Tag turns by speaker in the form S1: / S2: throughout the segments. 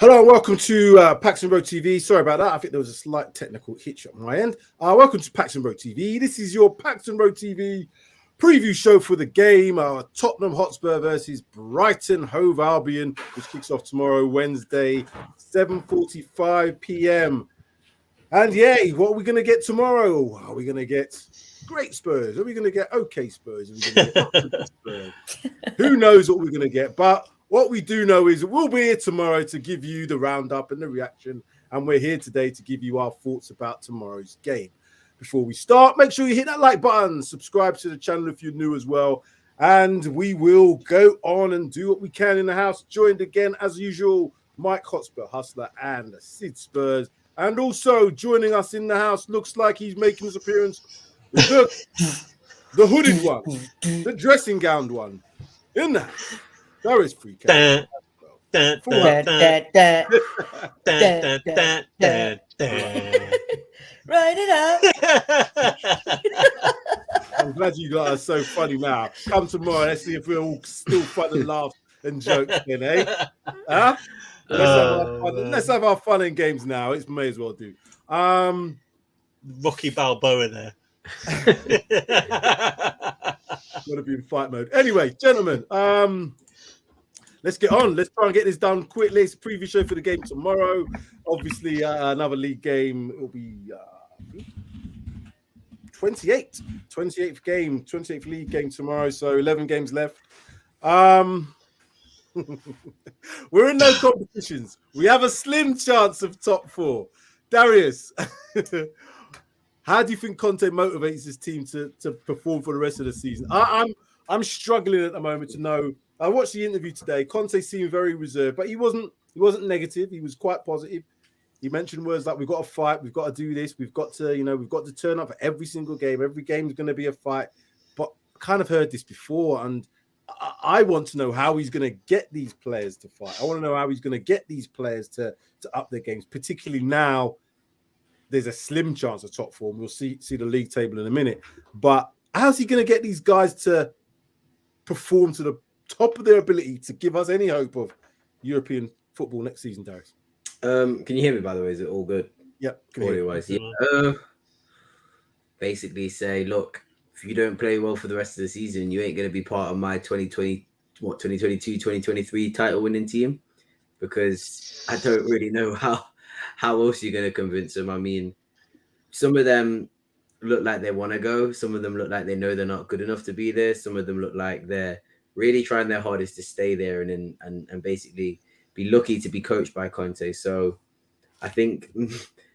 S1: Hello and welcome to PAXTON ROAD TV. Sorry about that. I think there was a slight technical hitch on my end. Welcome to PAXTON ROAD TV. This is your PAXTON ROAD TV preview show for the game. Tottenham Hotspur versus Brighton Hove Albion, which kicks off tomorrow, Wednesday, 7:45 p.m. And yay, what are we going to get tomorrow? Are we going to get great Spurs? Are we going to get okay Spurs? Are we going to get not Spurs? Who knows what we're going to get? But what we do know is we'll be here tomorrow to give you the roundup and the reaction. And we're here today to give you our thoughts about tomorrow's game. Before we start, make sure you hit that like button, subscribe to the channel if you're new as well. And we will go on and do what we can in the house. Joined again, as usual, Mike Hotspur, Hustler, and Sid Spurs. And also joining us in the house, looks like he's making his appearance, the hooded one, the dressing gown one, in the house. There is free cash. Right
S2: it up.
S1: I'm glad you guys are so funny now. Come tomorrow, let's see if we're all still fun and laugh and joke then, eh? Huh? Let's have our fun and games now. It may as well do.
S3: Rocky Balboa there.
S1: Gotta be in fight mode. Anyway, gentlemen, let's get on. Let's try and get this done quickly. It's a preview show for the game tomorrow. Obviously, another league game. It will be 28th game, 28th league game tomorrow. So 11 games left. We're in no competitions. We have a slim chance of top four. Darius, how do you think Conte motivates his team to perform for the rest of the season? I'm struggling at the moment to know. I watched the interview today. Conte seemed very reserved, but he wasn't negative. He was quite positive. He mentioned words like, "We've got to fight. We've got to do this. We've got to, we've got to turn up for every single game. Every game is going to be a fight." But I kind of heard this before, and I want to know how he's going to get these players to fight. I want to know how he's going to get these players to up their games, particularly now. There's a slim chance of top four. We'll see the league table in a minute. But how's he going to get these guys to perform to the top of their ability to give us any hope of European football next season, Darius?
S4: Can you hear me, by the way? Is it all good?
S1: Yep.
S4: Audio-wise, yeah. Basically say, look, if you don't play well for the rest of the season, you ain't going to be part of my 2022, 2023 title winning team, because I don't really know how else you're going to convince them. I mean, some of them look like they want to go. Some of them look like they know they're not good enough to be there. Some of them look like they're really trying their hardest to stay there and basically be lucky to be coached by Conte. So I think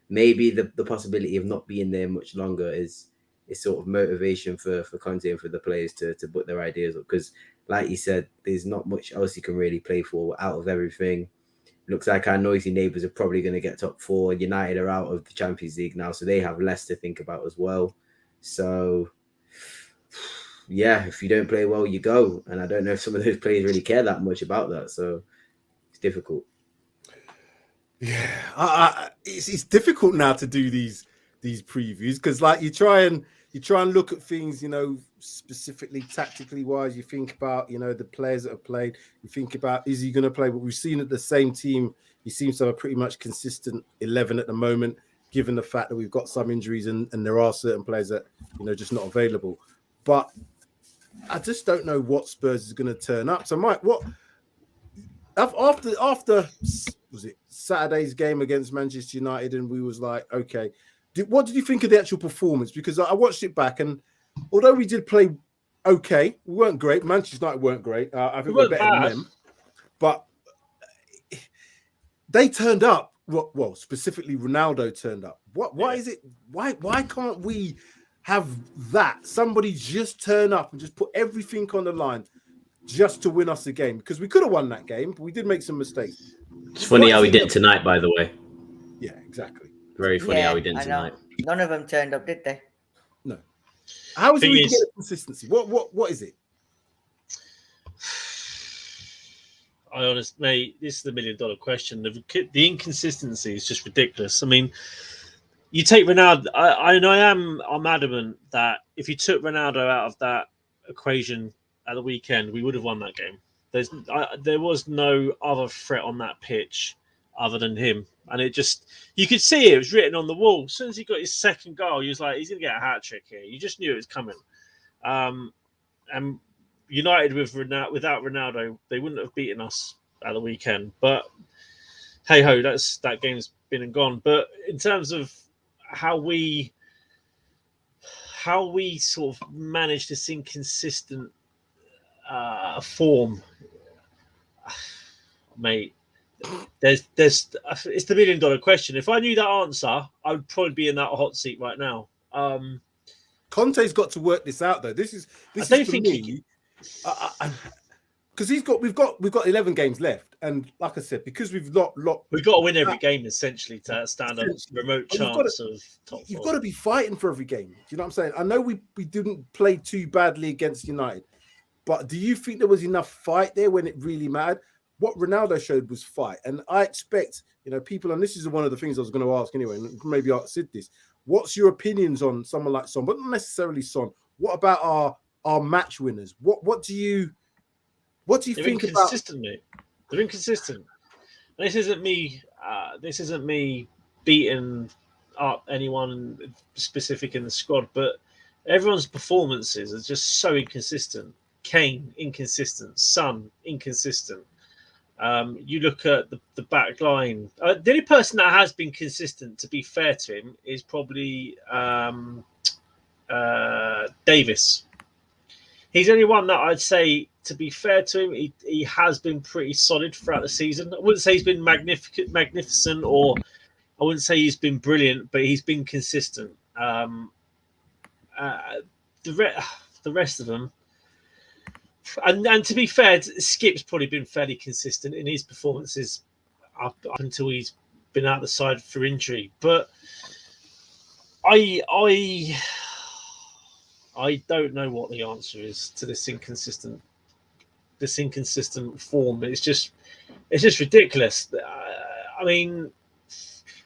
S4: maybe the possibility of not being there much longer is sort of motivation for Conte and for the players to put their ideas up. Because like you said, there's not much else you can really play for out of everything. Looks like our noisy neighbours are probably going to get top four. United are out of the Champions League now, so they have less to think about as well. So, yeah, if you don't play well, you go. And I don't know if some of those players really care that much about that. So it's difficult.
S1: Yeah, it's difficult now to do these previews because, like, you try and look at things, specifically tactically wise. You think about, the players that have played. You think about, is he going to play? But we've seen that the same team, he seems to have a pretty much consistent 11 at the moment, given the fact that we've got some injuries and there are certain players that, just not available. But I just don't know what Spurs is going to turn up. So, Mike, what after was it Saturday's game against Manchester United, and we was like, okay, what did you think of the actual performance? Because I watched it back, and although we did play okay, we weren't great. Manchester United weren't great. I think we're better than them, but they turned up. Well, specifically Ronaldo turned up. Why is it? Why can't we have that? Somebody just turn up and just put everything on the line just to win us the game, because we could have won that game, but we did make some mistakes.
S4: It's funny how we did tonight, by the way.
S1: Yeah, exactly.
S4: Very funny how we did tonight.
S2: None of them turned up, did they?
S1: No. How is it we can get a consistency? What is it?
S3: I honestly, mate, this is the $1 million question. The inconsistency is just ridiculous. I mean, you take Ronaldo. I'm adamant that if you took Ronaldo out of that equation at the weekend, we would have won that game. There was no other threat on that pitch other than him. And it just, you could see it was written on the wall. As soon as he got his second goal, he was like, he's going to get a hat trick here. You just knew it was coming. And United without Ronaldo, they wouldn't have beaten us at the weekend. But hey ho, that game's been and gone. But in terms of how we sort of manage this inconsistent form, mate. It's the $1 million question. If I knew that answer, I would probably be in that hot seat right now.
S1: Conte's got to work this out, though. This is for me, because we've got 11 games left, and like I said, because we've got
S3: to win every game essentially to stand a remote chance of top 4.
S1: You've got to be fighting for every game. Do you know what I'm saying? I know we didn't play too badly against United, but do you think there was enough fight there when it really mattered? What Ronaldo showed was fight, and I expect people, and this is one of the things I was going to ask anyway, and maybe I'll Sid this. What's your opinions on someone like Son, but not necessarily Son? What about our match winners? What do you think about?
S3: Mate. They're inconsistent. This isn't me. This isn't me beating up anyone specific in the squad, but everyone's performances are just so inconsistent. Kane inconsistent. Son inconsistent. You look at the back line. The only person that has been consistent, to be fair to him, is probably Davis. He's the only one that I'd say, to be fair to him, he has been pretty solid throughout the season. I wouldn't say he's been magnificent, or I wouldn't say he's been brilliant, but he's been consistent. The rest of them, and to be fair, Skip's probably been fairly consistent in his performances up until he's been out the side for injury. But I don't know what the answer is to this inconsistent form. It's just ridiculous. I mean,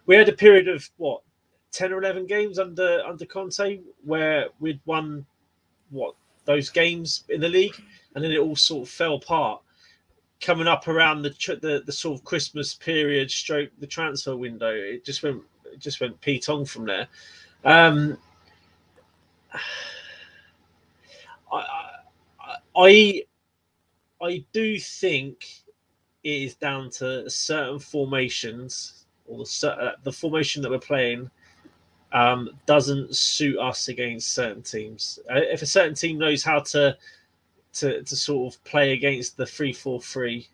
S3: we had a period of 10 or 11 games under Conte where we'd won those games in the league, and then it all sort of fell apart. Coming up around the sort of Christmas period, stroke the transfer window, it just went Pete-ong from there. I do think it is down to certain formations, or the formation that we're playing doesn't suit us against certain teams. If a certain team knows how to sort of play against the 3-4-3,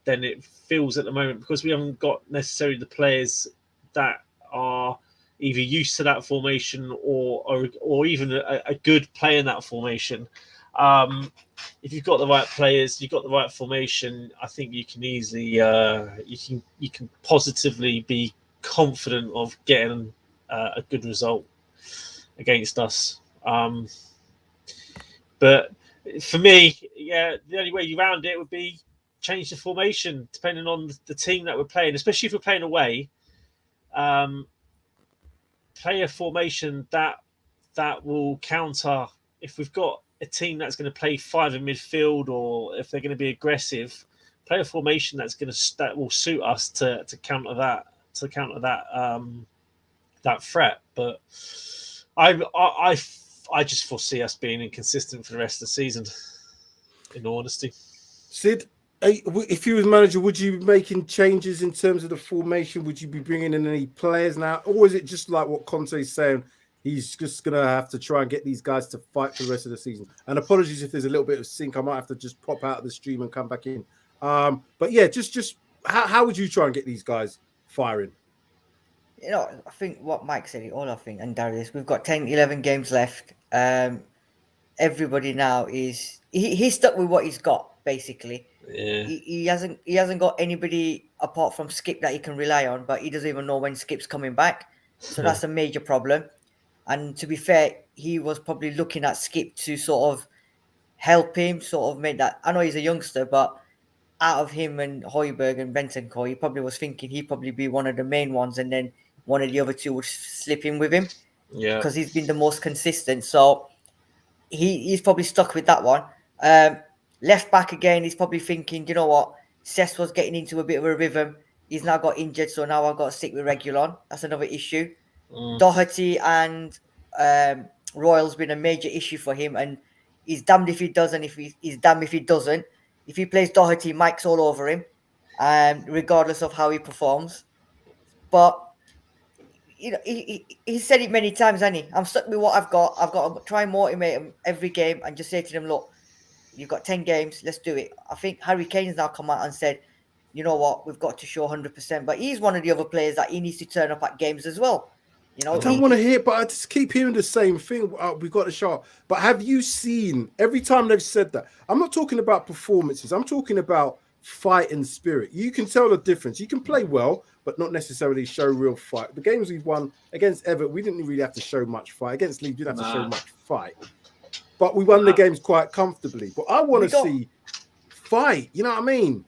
S3: then it feels at the moment, because we haven't got necessarily the players that are either used to that formation or even a good play in that formation. If you've got the right players, you've got the right formation, I think you can easily you can positively be confident of getting a good result against us. But for me, the only way you round it would be change the formation depending on the team that we're playing, especially if we're playing away. Play a formation that will counter. If we've got a team that's going to play 5 in midfield, or if they're going to be aggressive, play a formation that will suit us to counter that that threat. But I just foresee us being inconsistent for the rest of the season, in all honesty.
S1: Sid, if you was manager, would you be making changes in terms of the formation? Would you be bringing in any players now? Or is it just like what Conte's saying, he's just going to have to try and get these guys to fight for the rest of the season? And apologies if there's a little bit of sync. I might have to just pop out of the stream and come back in. But yeah, just how would you try and get these guys firing?
S2: I think what Mike said it all, and Darius, we've got 10, 11 games left. Everybody now he's stuck with what he's got, basically.
S3: Yeah.
S2: He hasn't got anybody apart from Skip that he can rely on, but he doesn't even know when Skip's coming back. So that's a major problem. And to be fair, he was probably looking at Skip to sort of help him, sort of make that. I know he's a youngster, but out of him and Højbjerg and Bentancur, he probably was thinking he'd probably be one of the main ones, and then one of the other two would slip in with him.
S3: Yeah,
S2: because he's been the most consistent. So he's probably stuck with that one. Left back again, he's probably thinking, you know what, Cesc was getting into a bit of a rhythm. He's now got injured, so now I've got to stick with Reguilon. That's another issue. Doherty and Royal's been a major issue for him, and he's damned if he does, and he's damned if he doesn't. If he plays Doherty, Mike's all over him, regardless of how he performs. But you know, he said it many times, hasn't he? I'm stuck with what I've got. I've got to try and motivate him every game and just say to them, look, you've got 10 games, let's do it. I think Harry Kane's now come out and said, you know what, we've got to show 100%. But he's one of the other players that he needs to turn up at games as well. You know,
S1: I don't want to hear, but I just keep hearing the same thing. We've got to show. But have you seen every time they've said that? I'm not talking about performances. I'm talking about fight and spirit. You can tell the difference. You can play well, but not necessarily show real fight. The games we've won against Everton, we didn't really have to show much fight. Against Leeds, we didn't have to show much fight. But we won the games quite comfortably. But I want to see fight. You know what I mean?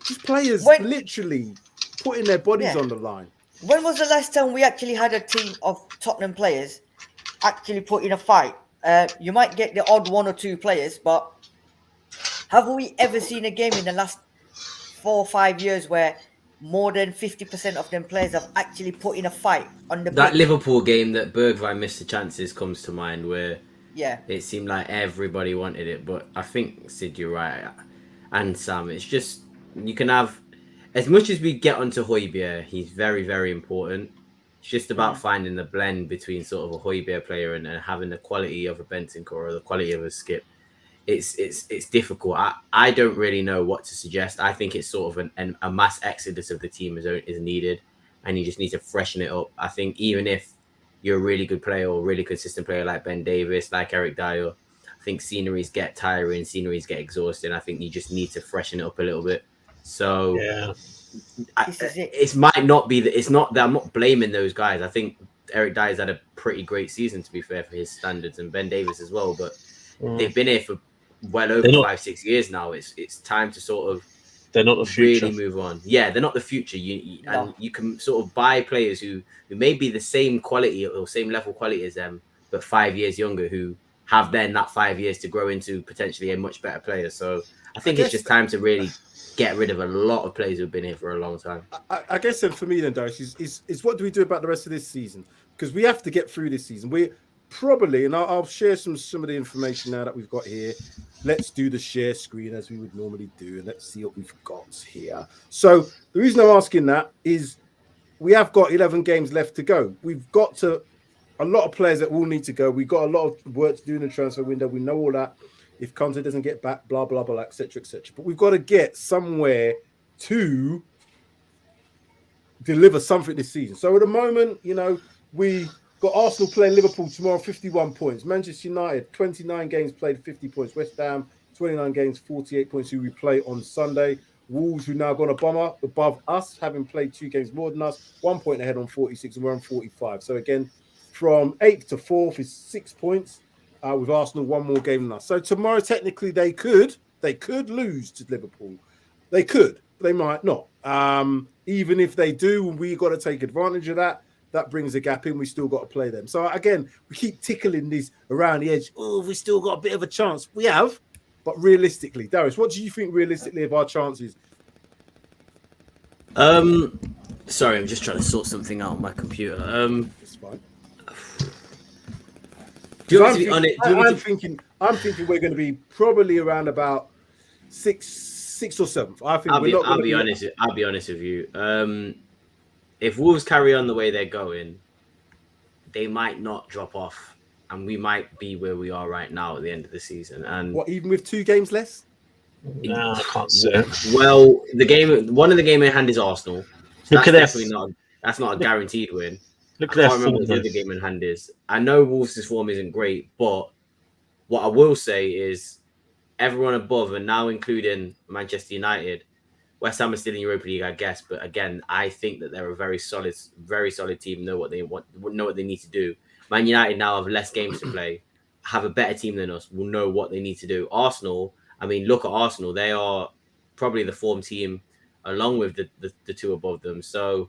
S1: These players literally putting their bodies on the line.
S2: When was the last time we actually had a team of Tottenham players actually put in a fight? You might get the odd 1 or 2 players, but have we ever seen a game in the last 4 or 5 years where more than 50% of them players have actually put in a fight on the
S4: That
S2: pitch?
S4: Liverpool game that Bergwijn missed the chances comes to mind, where it seemed like everybody wanted it. But I think, Sid, you're right, and Sam, it's just, you can have, as much as we get onto Hotspur, he's very, very important. It's just about finding the blend between sort of a Hotspur player and having the quality of a Bentancur or the quality of a Skip. It's difficult. I don't really know what to suggest. I think it's sort of a mass exodus of the team is needed, and you just need to freshen it up. I think even if you're a really good player or a really consistent player like Ben Davies, like Eric Dyer, I think sceneries get tiring, sceneries get exhausting. I think you just need to freshen it up a little bit. So it might not be that. It's not that I'm not blaming those guys. I think Eric Dyer's had a pretty great season, to be fair, for his standards, and Ben Davies as well. But they've been here for well over 5-6 years now. It's time to sort of
S3: they're not the future.
S4: Really move on. Yeah, they're not the future. And you can sort of buy players who may be the same quality or same level quality as them, but 5 years younger, who have then that 5 years to grow into potentially a much better player. So I think it's just time to really get rid of a lot of players who've been here for a long time.
S1: I guess then for me then, Darius, is what do we do about the rest of this season? Because we have to get through this season. We're probably, and I'll share some of the information now that we've got here. Let's do the share screen as we would normally do, and let's see what we've got here. So the reason I'm asking that is we have got 11 games left to go. We've got to a lot of players that will need to go. We've got a lot of work to do in the transfer window. We know all that. If Conte doesn't get back, blah, blah, blah, etc., etc. But we've got to get somewhere to deliver something this season. So at the moment, you know, we got Arsenal playing Liverpool tomorrow, 51 points. Manchester United, 29 games played, 50 points. West Ham, 29 games, 48 points, who we play on Sunday. Wolves, who now gone above us, having played 2 games more than us, 1 point ahead on 46, and we're on 45. So again, from 8th to 4th is 6 points, with Arsenal 1 more game than us. So tomorrow, technically, they could lose to Liverpool. They could, but they might not. Even if they do, we got to take advantage of that. That brings a gap in. We still got to play them. So again, we keep tickling these around the edge. Oh, we still got a bit of a chance. We have, but realistically, Darius, what do you think realistically of our chances?
S4: Sorry, I'm just trying to sort something out on my computer.
S1: It's fine.
S4: Do you want me to be on it?
S1: I'm thinking we're going to be probably around about 6th or 7th. I think I'll be
S4: honest with you. If Wolves carry on the way they're going, they might not drop off, and we might be where we are right now at the end of the season. And
S1: what, even with 2 games less?
S3: No, I can't say it.
S4: Well, one of the game in hand is Arsenal. So
S3: Look at this.
S4: That's not a guaranteed win.
S3: Look
S4: I
S3: at
S4: can't remember what the other game in hand is. I know Wolves' form isn't great, but what I will say is everyone above, and now including Manchester United, West Ham is still in Europa League, I guess. But again, I think that they're a very solid team. Know what they want, know what they need to do. Man United now have less games to play, have a better team than us. Will know what they need to do. Arsenal, I mean, look at Arsenal. They are probably the form team, along with the 2 above them. So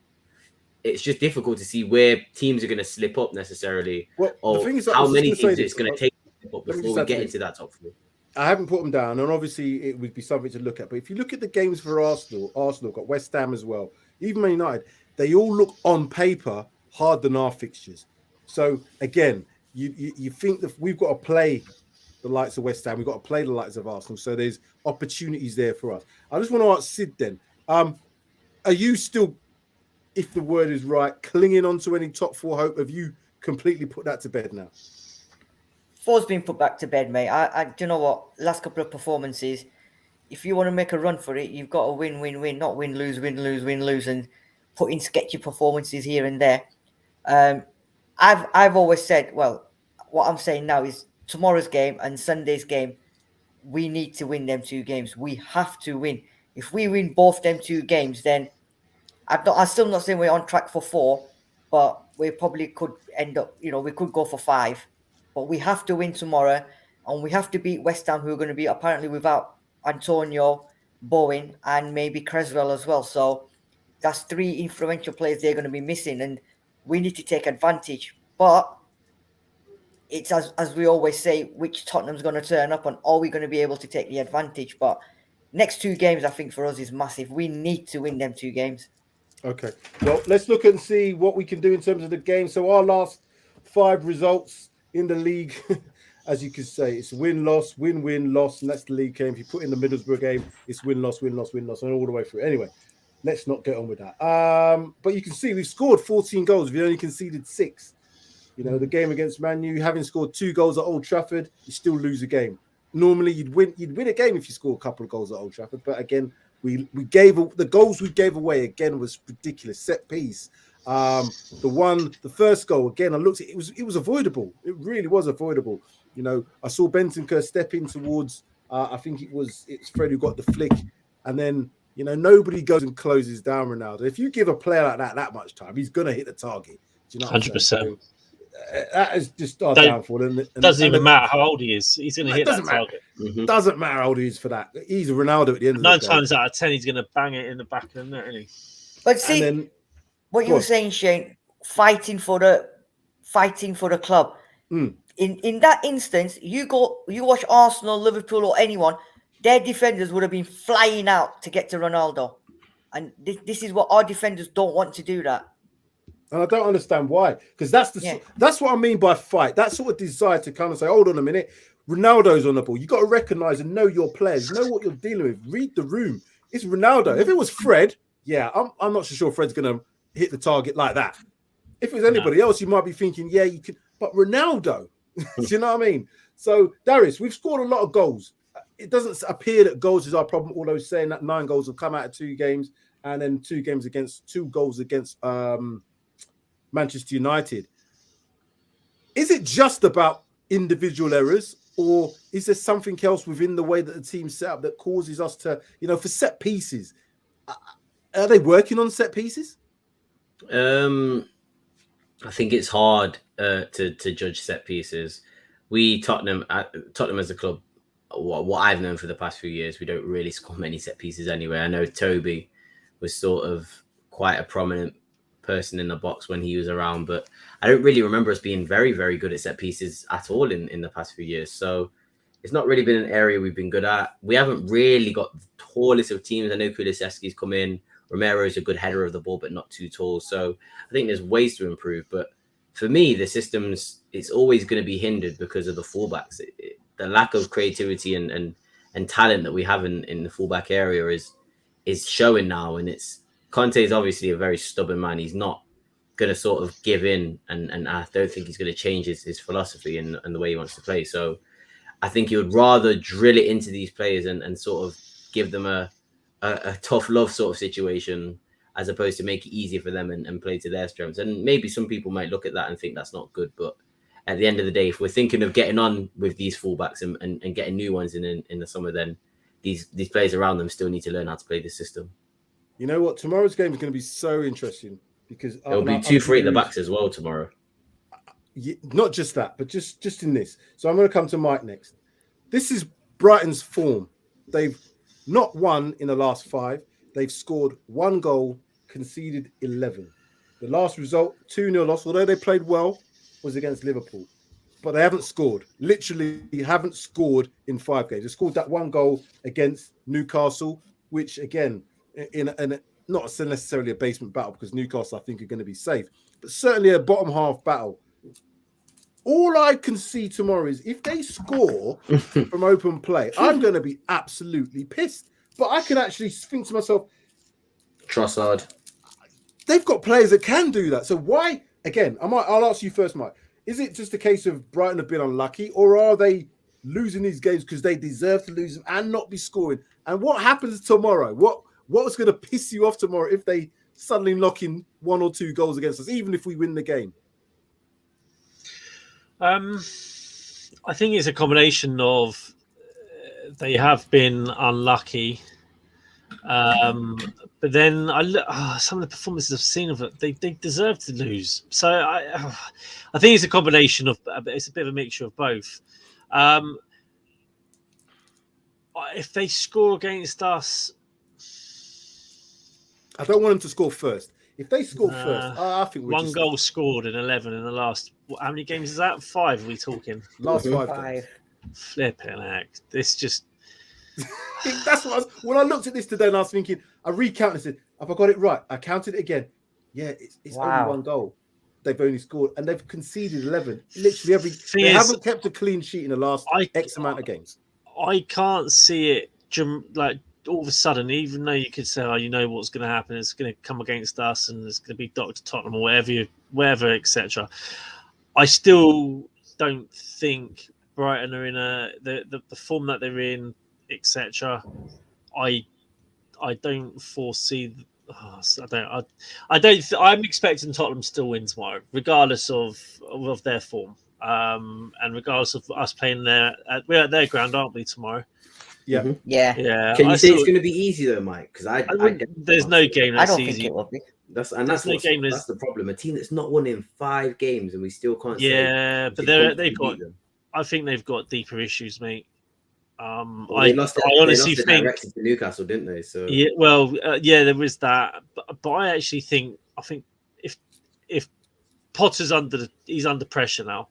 S4: it's just difficult to see where teams are going to slip up necessarily, or how many teams it's going to take before we get into that top 4.
S1: I haven't put them down, and obviously it would be something to look at. But if you look at the games for Arsenal got West Ham as well, even Man United, they all look on paper harder than our fixtures. So again, you think that we've got to play the likes of West Ham, we've got to play the likes of Arsenal. So there's opportunities there for us. I just want to ask Sid then, are you still, if the word is right, clinging on to any top four hope? Have you completely put that to bed now?
S2: Four's been put back to bed, mate. Do you know what? Last couple of performances, if you want to make a run for it, you've got to win, not win, lose, and put in sketchy performances here and there. I've always said, well, what I'm saying now is tomorrow's game and Sunday's game, we need to win them 2 games. We have to win. If we win both them 2 games, then I'm still not saying we're on track for 4, but we probably could end up, we could go for 5. But we have to win tomorrow, and we have to beat West Ham, who are going to be apparently without Antonio, Bowen, and maybe Creswell as well. So that's 3 influential players they're going to be missing, and we need to take advantage. But it's as we always say, which Tottenham's going to turn up, and are we going to be able to take the advantage? But next 2 games, I think, for us is massive. We need to win them 2 games.
S1: Okay. Well, let's look and see what we can do in terms of the game. So our last 5 results in the league, as you can say, it's win-loss, win-win, loss, and that's the league game. If you put in the Middlesbrough game, it's win-loss, win-loss, win-loss, and all the way through. Anyway, let's not get on with that. But you can see we've scored 14 goals. We only conceded 6. The game against Man U, having scored 2 goals at Old Trafford, you still lose a game. Normally, you'd win a game if you score a couple of goals at Old Trafford. But again, we gave the goals we gave away again was ridiculous. Set piece. The first goal again, I looked at it, it was avoidable. It really was avoidable. I saw Bentancur step in towards I think it's Fred who got the flick, and then nobody goes and closes down Ronaldo. If you give a player like that much time, he's gonna hit the target. Do you know
S3: 100%.
S1: That is just our downfall. And
S3: doesn't even matter how old he is. He's going to hit that target.
S1: Mm-hmm. Doesn't matter how old he is for that. He's a Ronaldo at the end of the day.
S3: 9 times out of 10, he's going to bang it in the back of the net, isn't he?
S2: But see, what you were saying, Shane, fighting for the club.
S1: Mm.
S2: In that instance, you watch Arsenal, Liverpool, or anyone, their defenders would have been flying out to get to Ronaldo. And this is what our defenders don't want to do that.
S1: And I don't understand why, because that's what I mean by fight. That sort of desire to kind of say, hold on a minute, Ronaldo's on the ball. You got to recognize and know your players, know what you're dealing with, read the room. It's Ronaldo. If it was Fred, I'm not so sure Fred's going to hit the target like that. If it was anybody else, you might be thinking, you could, but Ronaldo, do you know what I mean? So, Darius, we've scored a lot of goals. It doesn't appear that goals is our problem, although saying that 9 goals have come out of 2 games and then 2 goals against Manchester United. Is it just about individual errors, or is there something else within the way that the team's set up that causes us to, for set pieces? Are they working on set pieces?
S4: I think it's hard to judge set pieces. Tottenham as a club, what I've known for the past few years, we don't really score many set pieces anyway. I know Toby was sort of quite a prominent person in the box when he was around, but I don't really remember us being very, very good at set pieces at all in the past few years. So it's not really been an area we've been good at. We haven't really got the tallest of teams. I know Kulusevski's come in. Romero's a good header of the ball, but not too tall. So I think there's ways to improve. But for me, the systems, it's always going to be hindered because of the fullbacks. The lack of creativity and talent that we have in the fullback area is showing now. And Conte is obviously a very stubborn man. He's not going to sort of give in, and I don't think he's going to change his philosophy and the way he wants to play. So I think he would rather drill it into these players and sort of give them a tough love sort of situation, as opposed to make it easier for them and play to their strengths. And maybe some people might look at that and think that's not good. But at the end of the day, if we're thinking of getting on with these fullbacks and getting new ones in the summer, then these players around them still need to learn how to play the system.
S1: You know what? Tomorrow's game is going to be so interesting because
S4: there'll be 2-3 at the backs as well tomorrow.
S1: Not just that, but just in this. So I'm going to come to Mike next. This is Brighton's form. They've not won in the last 5. They've scored 1 goal, conceded 11. The last result, 2-0 loss, although they played well, was against Liverpool. but they haven't scored. Literally, haven't scored in 5 games. They scored that 1 goal against Newcastle, which again, in not necessarily a basement battle because Newcastle, I think, are going to be safe, but certainly a bottom half battle. All I can see tomorrow is if they score from open play, I'm going to be absolutely pissed. But I can actually think to myself,
S4: Trossard.
S1: They've got players that can do that. So why? Again, I'll ask you first, Mike. Is it just a case of Brighton have been unlucky, or are they losing these games because they deserve to lose them and not be scoring? And what happens tomorrow? What's going to piss you off tomorrow if they suddenly lock in 1 or 2 goals against us, even if we win the game?
S3: I think it's a combination of they have been unlucky, but then some of the performances I've seen of it, they deserve to lose. So I think it's a combination of, it's a bit of a mixture of both. If they score against us,
S1: I don't want them to score first. If they score first, I think we're
S3: 1 goal scored in 11 in the last. How many games is that? 5? Are we talking?
S1: Last 5 games.
S3: Flipping heck! This just.
S1: That's what when I looked at this today and I was thinking, I recounted and said, have I got it right? I counted it again. Yeah, it's only 1 goal. They've only scored and they've conceded 11. Literally they haven't kept a clean sheet in the last X amount of games. I
S3: can't see it like all of a sudden, even though you could say, oh, you know what's going to happen, it's going to come against us and it's going to be Dr. Tottenham or wherever, etc. I still don't think Brighton are in the form that they're in, etc. I don't foresee. I'm expecting Tottenham still win tomorrow, regardless of their form, and regardless of us playing we're at their ground, aren't we, tomorrow?
S1: Yeah,
S4: mm-hmm.
S2: yeah.
S4: Can you say it's going to be easy though, Mike? Because
S3: there's no game that's easy.
S2: I don't think it will be.
S4: That's the problem. A team that's not won in 5 games and we still can't.
S3: But they've got. I think they've got deeper issues, mate. I honestly think
S4: to Newcastle, didn't they? So
S3: yeah, well, there was that, but I actually think if Potter's he's under pressure now,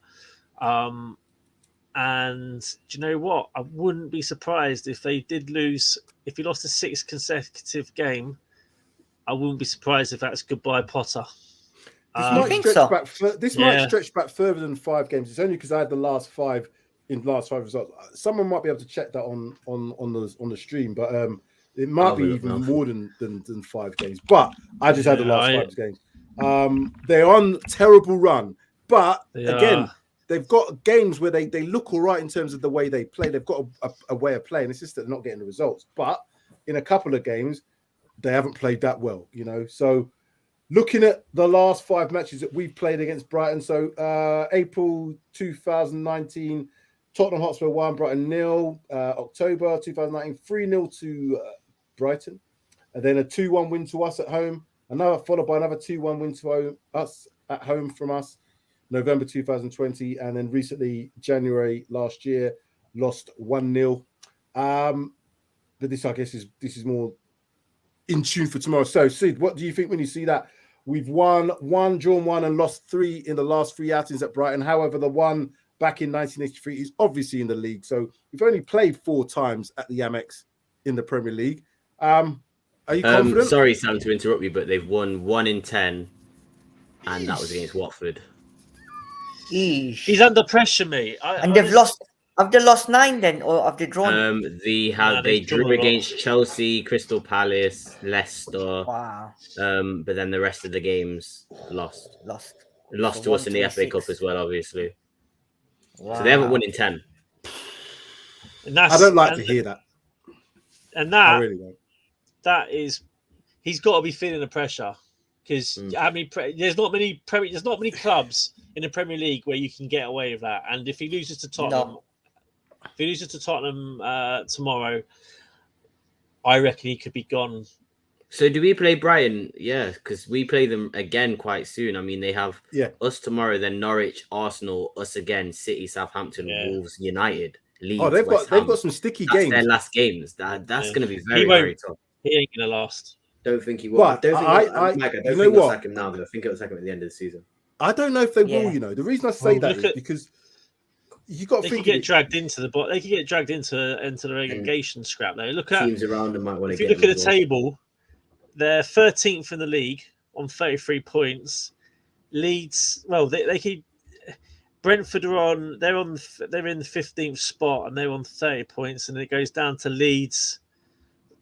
S3: and do you know what? I wouldn't be surprised if they did lose. If he lost a 6th consecutive game, I wouldn't be surprised if that's goodbye Potter.
S1: This might stretch back further than 5 games. It's only because I had the last 5 results. Someone might be able to check that on the stream, but it might be even more than 5 games. But I just had the last 5 games. They're on terrible run, but again, they've got games where they look all right in terms of the way they play. They've got a way of playing. It's just that they're not getting the results. But in a couple of games, they haven't played that well, So looking at the last 5 matches that we've played against Brighton, so April 2019, Tottenham Hotspur 1, Brighton 0. October 2019, 3-0 to Brighton. And then a 2-1 win to us at home. Followed by another 2-1 win to us at home from us. November 2020. And then recently, January last year, lost 1-0. But this, I guess, is more in tune for tomorrow. So, Sid, what do you think when you see that? We've won 1, drawn 1, and lost 3 in the last 3 outings at Brighton. However, the one back in 1983 is obviously in the league. So we've only played 4 times at the Amex in the Premier League. Are you confident?
S4: Sorry, Sam, to interrupt you, but they've won 1 in 10, and that was against Watford.
S3: He's under pressure, mate.
S2: They've lost. Have they lost 9 then, or have they drawn?
S4: They drew against Chelsea, Crystal Palace, Leicester.
S2: Wow.
S4: But then the rest of the games lost to us in the FA Cup as well, obviously. Wow. So they haven't won in 10.
S1: I don't like to hear that.
S3: And that,
S1: I really don't.
S3: That is, he's got to be feeling the pressure because there's not many clubs in the Premier League where you can get away with that. And if he loses to Tottenham, tomorrow, I reckon he could be gone.
S4: So do we play Brighton? Yeah, because we play them again quite soon. I mean, they have us tomorrow, then Norwich, Arsenal, us again, City, Southampton, Wolves, United, Leeds.
S1: Oh, they've got some sticky games.
S4: Their last games. That's going to be very tough.
S3: He ain't going to last.
S4: Don't think he will.
S1: But
S4: I don't think they'll sack him now, but I think it'll sack him at the end of the season.
S1: I don't know if they will. The reason I say that is because you got to
S3: They
S1: think
S3: could get dragged into they could get dragged into the relegation scrap. Though look at
S4: teams around them might want to
S3: if you
S4: get
S3: look at
S4: them
S3: the
S4: as well.
S3: table, they're 13th in the league on 33 points. Leeds, well, they keep. Brentford they're in the 15th spot and they're on 30 points, and it goes down to Leeds.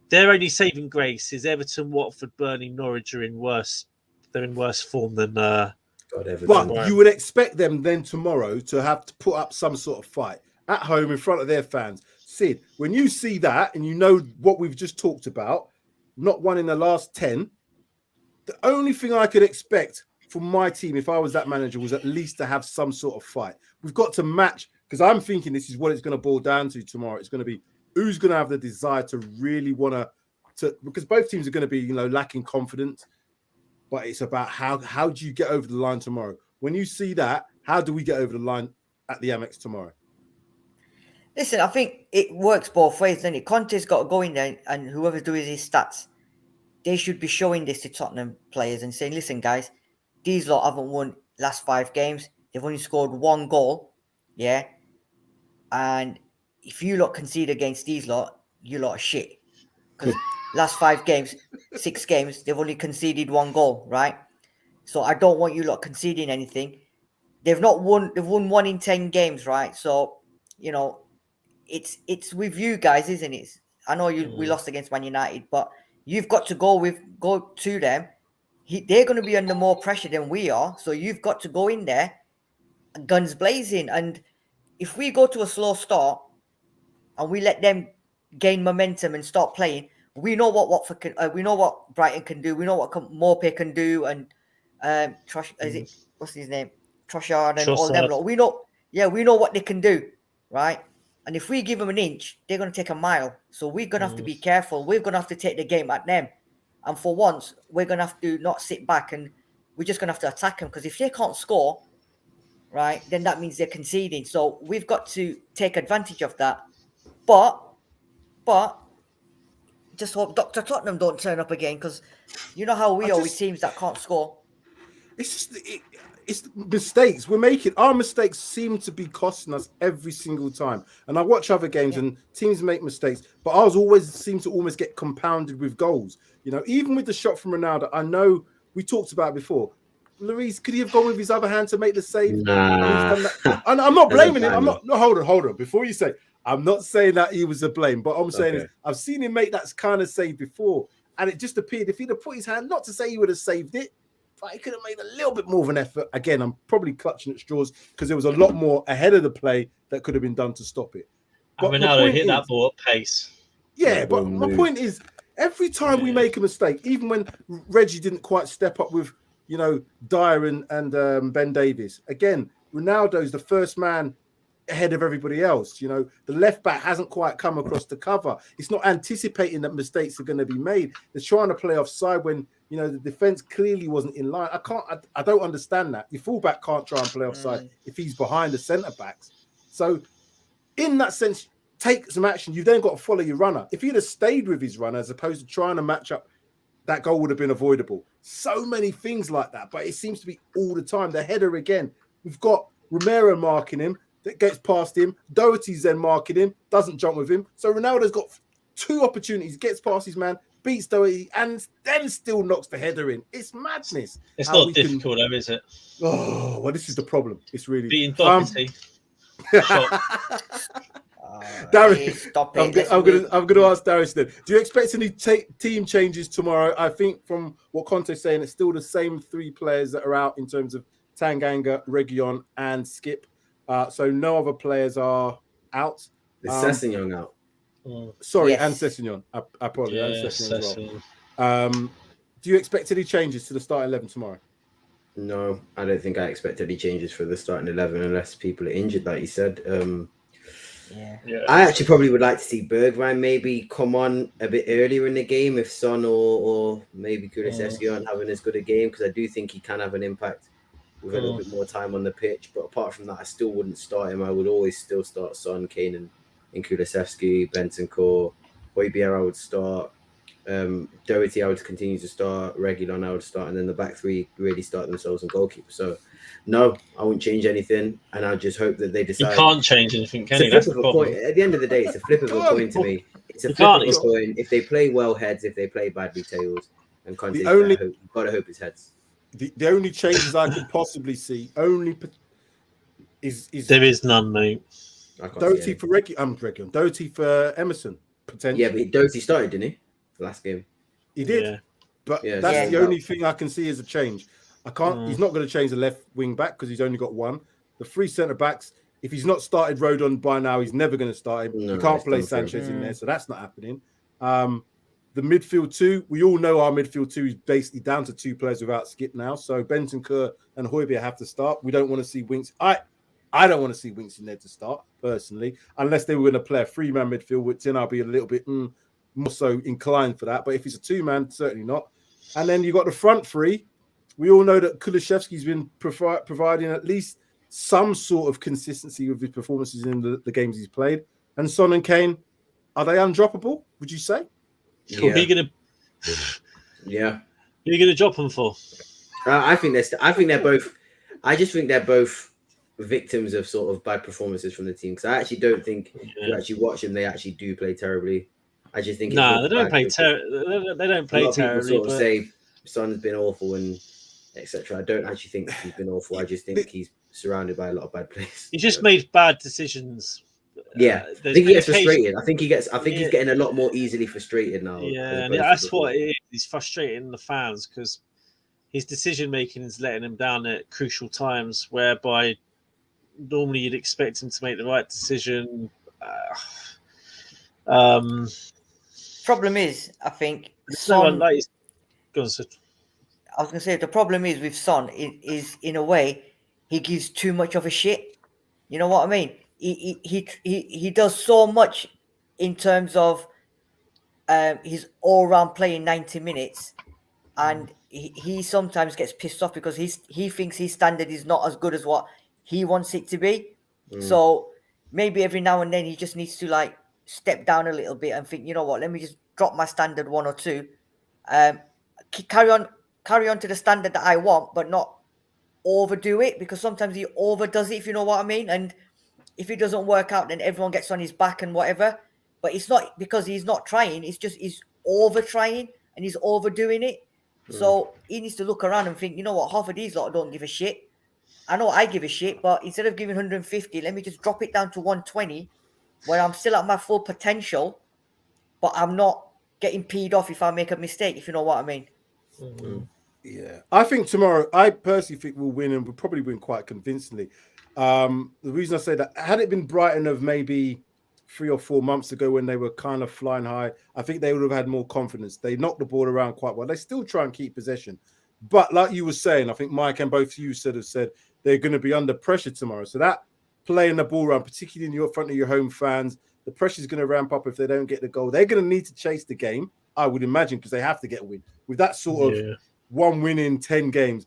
S3: Their only saving grace is Everton, Watford, Burnley, Norwich are in worse. They're in worse form than.
S4: God, Everton.
S1: But you would expect them then tomorrow to have to put up some sort of fight at home in front of their fans. Sid, when you see that and you know what we've just talked about, not one in the last 10, the only thing I could expect from my team, if I was that manager, was at least to have some sort of fight. We've got to match, because I'm thinking this is what it's going to boil down to tomorrow. It's going to be who's going to have the desire to really want to, because both teams are going to be, lacking confidence. But it's about how do you get over the line tomorrow? When you see that, how do we get over the line at the Amex tomorrow?
S2: Listen, I think it works both ways, doesn't it? Conte's got to go in there, and whoever's doing his stats, they should be showing this to Tottenham players and saying, listen, guys, these lot haven't won last 5 games. They've only scored 1 goal, yeah? And if you lot concede against these lot, you lot are shit. Because last 5 games, 6 games, they've only conceded 1 goal, right? So I don't want you lot conceding anything. They've won 1 in 10 games, right? So, it's with you guys, isn't it? I know we lost against Man United, but you've got to go to them. They're going to be under more pressure than we are. So you've got to go in there, guns blazing. And if we go to a slow start and we let them gain momentum and start playing, we know what Watford can. We know what Brighton can do. We know what Morpay can do. And what's his name? Trossard and all them lot. We know what they can do, right? And if we give them an inch, they're going to take a mile. So we're going to have to be careful. We're going to have to take the game at them. And for once, we're going to have to not sit back, and we're just going to have to attack them. Because if they can't score, right, then that means they're conceding. So we've got to take advantage of that. But just hope Dr. Tottenham don't turn up again, because you know how we are with teams that can't score.
S1: It's just it's mistakes we're making. Our mistakes seem to be costing us every single time. And I watch other games and teams make mistakes, but ours always seem to almost get compounded with goals. Even with the shot from Ronaldo, I know we talked about it before. Lloris, could he have gone with his other hand to make the save?
S4: Nah.
S1: And I'm not blaming him. I'm not. No, hold on. Before you say, I'm not saying that he was to blame, but I'm saying is I've seen him make that kind of save before, and it just appeared if he'd have put his hand, not to say he would have saved it, but he could have made a little bit more of an effort. Again, I'm probably clutching at straws because there was a lot more ahead of the play that could have been done to stop it.
S3: But Ronaldo hit that ball at pace.
S1: Yeah, but my point is, every time we make a mistake, even when Reggie didn't quite step up with, Dyer and Ben Davies, again, Ronaldo's the first man ahead of everybody else. The left back hasn't quite come across the cover. It's not anticipating that mistakes are going to be made. They're trying to play offside when the defense clearly wasn't in line. I don't understand that. Your fullback can't try and play offside if he's behind the centre backs. So in that sense, take some action. You've then got to follow your runner. If he'd have stayed with his runner as opposed to trying to match up, that goal would have been avoidable. So many things like that, but it seems to be all the time. The header again. We've got Romero marking him. That gets past him. Doherty's then marking him, doesn't jump with him. So Ronaldo's got 2 opportunities, gets past his man, beats Doherty, and then still knocks the header in. It's madness.
S3: It's not difficult, though, is it?
S1: Oh, well, this is the problem. It's really
S3: beating Doherty.
S1: Darius, I'm going to ask Darius then. Do you expect any team changes tomorrow? I think from what Conte's saying, it's still the same 3 players that are out in terms of Tanganga, Reguilon, and Skip. So no other players are out.
S4: Is Sessegnon out?
S1: Sorry, and Sessegnon. I apologize. Sessegnon as well. Do you expect any changes to the starting 11 tomorrow?
S4: No, I don't think I expect any changes for the starting 11 unless people are injured, like you said. I actually probably would like to see Bergwijn maybe come on a bit earlier in the game if Son or maybe Kulusevski aren't having as good a game, because I do think he can have an impact with a little bit more time on the pitch. But apart from that, I still wouldn't start him. I would always still start Son, Kane and Kulusevski, Bentancur, Højbjerg I would start. Doherty, I would continue to start. Reguilon, I would start, and then the back three really start themselves and goalkeeper. So, no, I wouldn't change anything, and I just hope that they
S3: You
S4: decide.
S3: can't change anything, can you?
S4: It's a
S3: That's
S4: flip
S3: the
S4: of a
S3: problem.
S4: coin. At the end of the day, it's a flip of a coin to me. It's a
S3: You
S4: flip of
S3: can't.
S4: a coin. If they play well, heads. If they play badly, tails. And Conte's gotta hope it's heads.
S1: The only changes I could possibly see is
S3: there is none, mate.
S1: Doherty for Reguilon, Doherty for Emerson potentially.
S4: Yeah, but Doherty started, didn't he? Last game.
S1: He did.
S3: Yeah.
S1: But
S4: Yeah,
S1: that's the only thing I can see as a change. I can't. He's not going to change the left wing back because he's only got one. The three centre backs. If he's not started Rodon by now, he's never going to start him.
S4: No,
S1: you can't play Sanchez in there, so that's not happening. The midfield two, we all know our midfield two is basically down to two players without Skip now. So Bentancur and Højbjerg have to start. We don't want to see Winks. I don't want to see Winks in there to start personally, unless they were going to play a three-man midfield, which then I'll be a little bit more so inclined for that. But if it's a two-man, certainly not. And then you've got the front three. We all know that Kulusevski's been providing at least some sort of consistency with his performances in the games he's played. And Son and Kane, are they undroppable, would you say?
S3: Yeah. Who are you gonna?
S4: Yeah.
S3: Who are you gonna drop them for?
S4: I think they're both. I just think they're both victims of sort of bad performances from the team. Because I actually don't think if you actually watch them, they actually do play terribly. I just think
S3: they don't play terribly. They don't play terribly.
S4: People sort of say Son's been awful and etc. I don't actually think he's been awful. I just think he's surrounded by a lot of bad plays.
S3: He just made bad decisions.
S4: Yeah, I think he gets frustrated. I think he's getting a lot more easily frustrated now.
S3: Yeah, and that's what it is. He's frustrating the fans because his decision making is letting him down at crucial times, whereby normally you'd expect him to make the right decision.
S2: Problem is, I think
S3: Son. I was
S2: going to say the problem is with Son is in a way he gives too much of a shit. You know what I mean? He does so much in terms of his all-round play in 90 minutes, and he sometimes gets pissed off because he thinks his standard is not as good as what he wants it to be. So maybe every now and then he just needs to like step down a little bit and think, you know what, let me just drop my standard one or two, carry on to the standard that I want, but not overdo it, because sometimes he overdoes it, if you know what I mean. And if it doesn't work out, then everyone gets on his back and whatever. But it's not because he's not trying. It's just he's over trying and he's overdoing it. So he needs to look around and think, you know what, half of these lot don't give a shit. I know I give a shit, but instead of giving 150, let me just drop it down to 120, where I'm still at my full potential, but I'm not getting peed off if I make a mistake, if you know what I mean.
S1: Yeah. I think tomorrow, I personally think we'll win, and we'll probably win quite convincingly. The reason I say that, had it been Brighton of maybe 3 or 4 months ago when they were kind of flying high, I think they would have had more confidence. They knocked the ball around quite well. They still try and keep possession. But like you were saying, I think Mike and both of you have said they're going to be under pressure tomorrow. So that playing the ball around, particularly in your front of your home fans, the pressure is going to ramp up if they don't get the goal. They're going to need to chase the game, I would imagine, because they have to get a win. With that sort of one win in 10 games,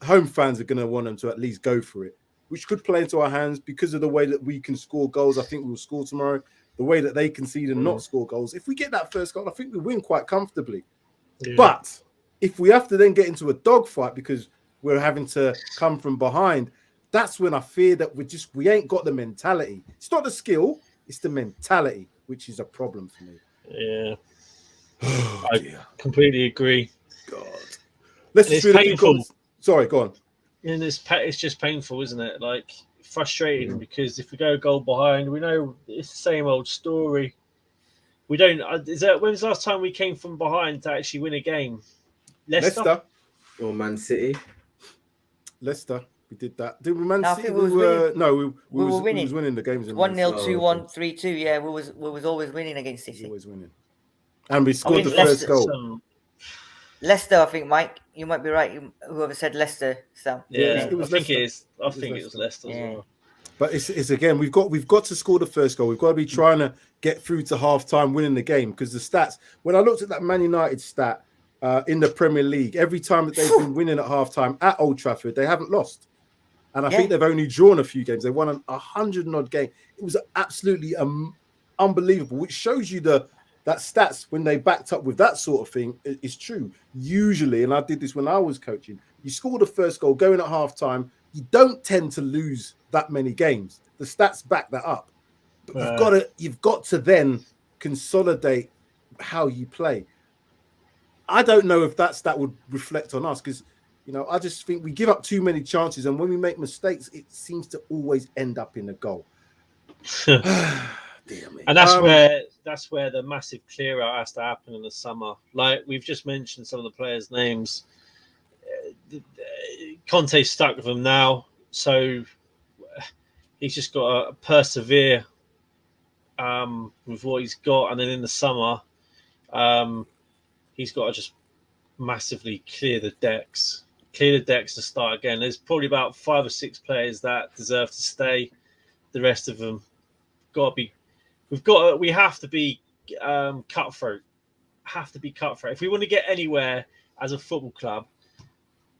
S1: home fans are going to want them to at least go for it, which could play into our hands because of the way that we can score goals. I think we'll score tomorrow. The way that they concede and not score goals. If we get that first goal, I think we win quite comfortably. Yeah. But if we have to then get into a dogfight because we're having to come from behind, that's when I fear that we ain't got the mentality. It's not the skill, it's the mentality, which is a problem for me.
S3: Yeah. I completely agree.
S1: God. Let's just read a few comments. Sorry, go on.
S3: And it's just painful, isn't it? Like, frustrating because if we go a goal behind, we know it's the same old story. We don't. When was the last time we came from behind to actually win a game? Leicester
S4: or Man City?
S1: Leicester. We did that. Did we Man City? We were winning. We was winning the games.
S2: 1-0, 2-1, 3-2. Yeah, we was always winning against City.
S1: Always winning. And we scored the first goal.
S2: Leicester, I think, Mike, you might be right. Whoever said Leicester, Sam.
S3: Yeah, I think it is. I think it was Leicester as well.
S1: But it's again, we've got to score the first goal. We've got to be trying to get through to half time, winning the game. Because the stats, when I looked at that Man United stat in the Premier League, every time that they've been winning at half time at Old Trafford, they haven't lost. And I think they've only drawn a few games. They won 100 and odd game. It was absolutely unbelievable, which shows you the that stats, when they backed up with that sort of thing, is true. Usually, and I did this when I was coaching, you score the first goal going at halftime, you don't tend to lose that many games. The stats back that up. But you've got to then consolidate how you play. I don't know if that would reflect on us, because I just think we give up too many chances, and when we make mistakes, it seems to always end up in a goal.
S3: And that's where the massive clear out has to happen in the summer. Like we've just mentioned some of the players' names. Conte's stuck with them now, so he's just got to persevere with what he's got, and then in the summer, he's got to just massively clear the decks to start again. There's probably about 5 or 6 players that deserve to stay. The rest of them we have to be cutthroat. If we want to get anywhere as a football club,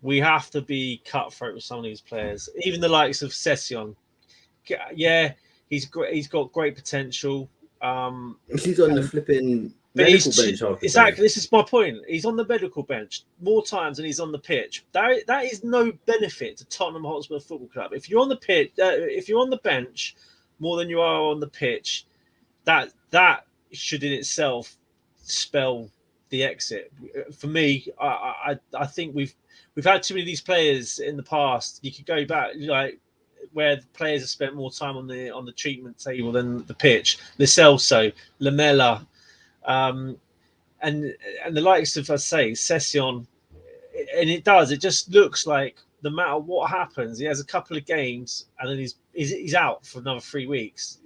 S3: we have to be cutthroat with some of these players. Even the likes of Session. Yeah, he's got great potential.
S4: He's on the flipping medical bench.
S3: Exactly. This is my point. He's on the medical bench more times than he's on the pitch. That is no benefit to Tottenham Hotspur Football Club. If you're on the pitch, if you're on the bench more than you are on the pitch, that should in itself spell the exit. For me, I think we've had too many of these players in the past. You could go back where the players have spent more time on the treatment table than the pitch. Lo Celso, Lamela, and the likes of, I say, Session, and it just looks like no matter what happens, he has a couple of games and then he's out for another 3 weeks.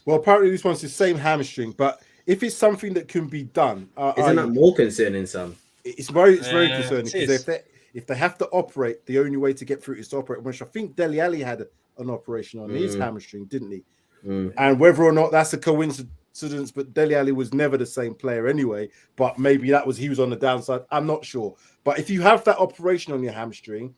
S1: Well, apparently this one's the same hamstring, but if it's something that can be done,
S4: isn't that more concerning?
S1: It's very concerning, because if they have to operate, the only way to get through it is to operate. Which I think Dele Alli had an operation on his hamstring, didn't he? And whether or not that's a coincidence, but Dele Alli was never the same player anyway. But maybe he was on the downside. I'm not sure. But if you have that operation on your hamstring,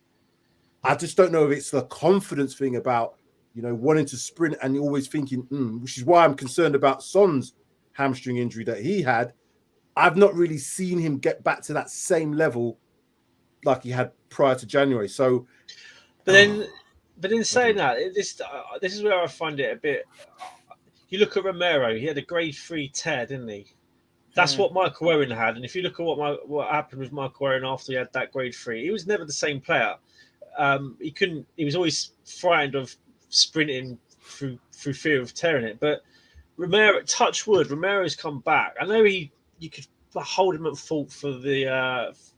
S1: I just don't know if it's the confidence thing about wanting to sprint and always thinking, which is why I'm concerned about Son's hamstring injury that he had. I've not really seen him get back to that same level like he had prior to January. So,
S3: but in saying that, this is where I find it a bit. You look at Romero; he had a grade 3 tear, didn't he? That's what Michael Owen had. And if you look at what happened with Michael Owen after he had that grade 3, he was never the same player. He was always frightened of sprinting through fear of tearing it. But Romero, touch wood, Romero's come back. I know you could hold him at fault for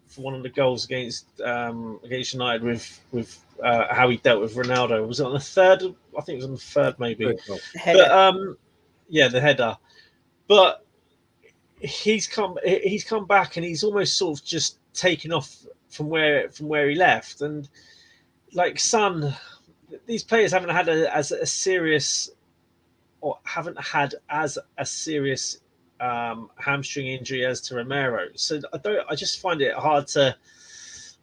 S3: for one of the goals against United with how he dealt with Ronaldo. Was it on the third? I think it was on the third, maybe. But the header. But he's come back, and he's almost sort of just taken off from where he left. And like Son, these players haven't had as a serious hamstring injury as to Romero. So I just find it hard to,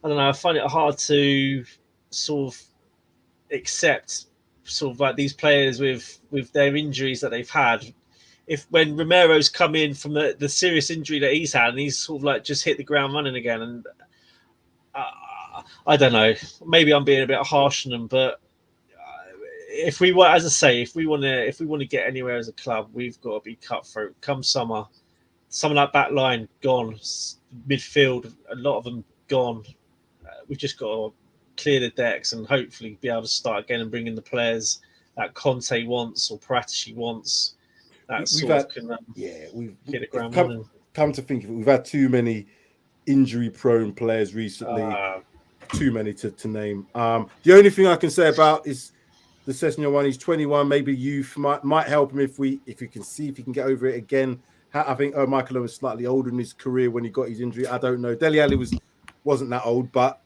S3: I find it hard to sort of accept sort of like these players with their injuries that they've had. When Romero's come in from the serious injury that he's had, and he's sort of like just hit the ground running again, and I don't know, maybe I'm being a bit harsh on them, but if we want to get anywhere as a club, we've got to be cutthroat. Come summer, some of that back line gone, midfield, a lot of them gone. We've just got to clear the decks and hopefully be able to start again and bring in the players that Conte wants or PRTv wants. That we've hit the ground running.
S1: Come to think of it, we've had too many injury-prone players recently. Too many to name. The only thing I can say about is the Session one. He's 21. Maybe youth might help him if we can see if he can get over it again. I think Michael Owen was slightly older in his career when he got his injury. I don't know. Dele Alli wasn't that old, but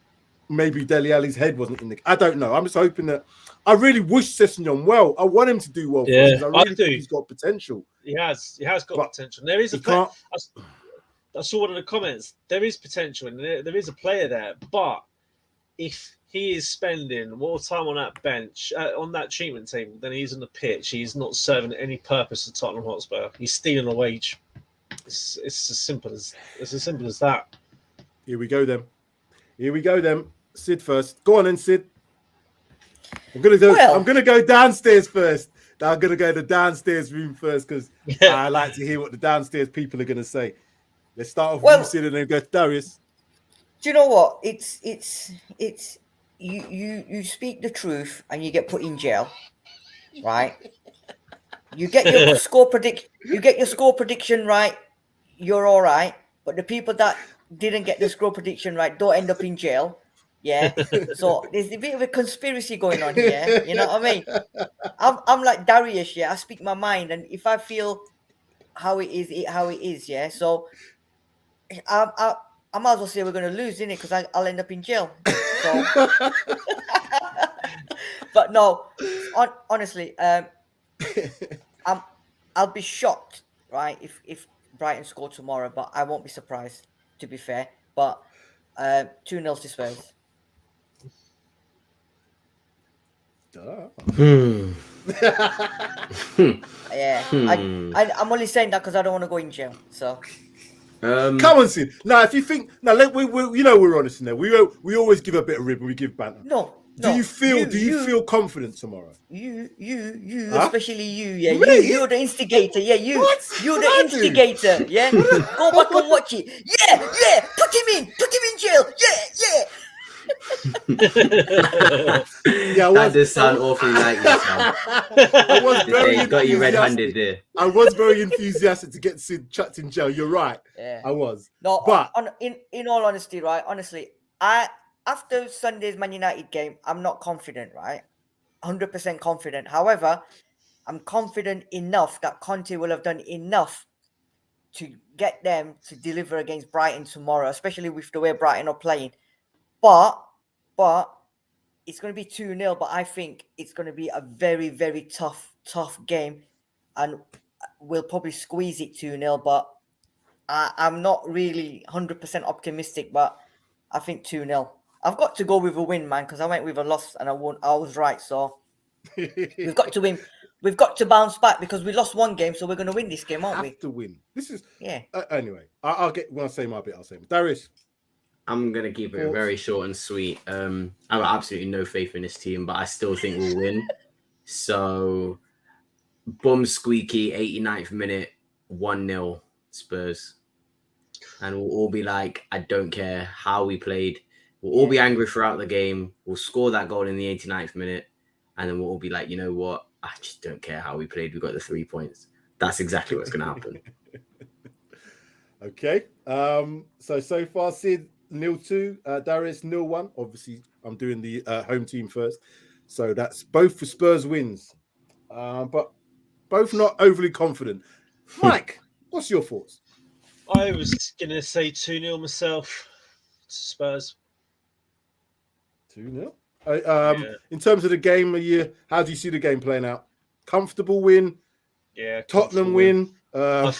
S1: maybe Dele Alli's head wasn't in the. I don't know. I'm just hoping that. I really wish Session well. I want him to do well.
S3: Yeah,
S1: for us, I really think he's got potential.
S3: He has got potential. There is I saw one of the comments. There is potential, and there is a player there, but if he is spending more time on that bench, on that treatment table, than he's on the pitch, he's not serving any purpose to Tottenham Hotspur. He's stealing a wage. It's as simple as that.
S1: Here we go then. Sid first. Go on then, Sid. I'm gonna go downstairs first. I'm gonna go to the downstairs room first because I like to hear what the downstairs people are gonna say. Let's start off with you, Sid, and then go to Darius.
S2: Do you know what? It's you speak the truth and you get put in jail, right? You get your score prediction right, you're all right. But the people that didn't get the score prediction right don't end up in jail. Yeah. So there's a bit of a conspiracy going on here. You know what I mean? I'm like Darius, yeah. I speak my mind, and if I feel how it is, yeah. So I might as well say we're going to lose, innit? Because I'll end up in jail. So. But no, honestly, I'll be shocked, right, if Brighton score tomorrow, but I won't be surprised, to be fair. But 2-0 to Spurs. Yeah, I'm only saying that because I don't want to go in jail. So.
S1: Come on, Sid. Now, if you think, we're honest in there. We always give a bit of rib and we give banter.
S2: No.
S1: Do you feel confident tomorrow?
S2: You,
S1: Huh?
S2: especially you, yeah.
S1: Me?
S2: You're the instigator, yeah.
S1: What?
S2: You're
S1: What
S2: the
S1: I do?
S2: instigator, yeah. Go back and watch it. Yeah. Put him in jail. Yeah.
S1: Yeah,
S4: That does sound awfully like you, Sam.
S1: I was very
S4: Got you red-handed
S1: enthusiastic.
S4: there.
S1: I was very enthusiastic to get Sid chucked in jail. You're right.
S2: Yeah.
S1: I was.
S2: No,
S1: But
S2: in all honesty, right? Honestly, after Sunday's Man United game, I'm not confident, right? 100% confident. However, I'm confident enough that Conte will have done enough to get them to deliver against Brighton tomorrow, especially with the way Brighton are playing. But it's going to be 2-0, but I think it's going to be a very, very tough game, and we'll probably squeeze it 2-0, but I'm not really 100% optimistic, but I think 2-0. I've got to go with a win, man, because I went with a loss and I won. I was right, so we've got to win. We've got to bounce back because we lost one game, so we're going to win this game, aren't we?
S1: have to win. This is
S2: Yeah.
S1: Anyway, I'll get when I say my bit. I'll say Darius.
S4: I'm going to keep it very short and sweet. I've got absolutely no faith in this team, but I still think we'll win. So, bum squeaky, 89th minute, 1-0 Spurs. And we'll all be like, I don't care how we played. We'll all be angry throughout the game. We'll score that goal in the 89th minute. And then we'll all be like, you know what? I just don't care how we played. We got the 3 points. That's exactly what's going to happen.
S1: Okay. So far, Sid 0-2, Darius 0-1. Obviously, I'm doing the home team first. So that's both for Spurs wins. But both not overly confident. Mike, what's your thoughts?
S3: I was going to say 2-0 myself to Spurs.
S1: 2-0.
S3: Yeah.
S1: In terms of the game, how do you see the game playing out? Comfortable win?
S3: Yeah.
S1: Tottenham win?
S3: I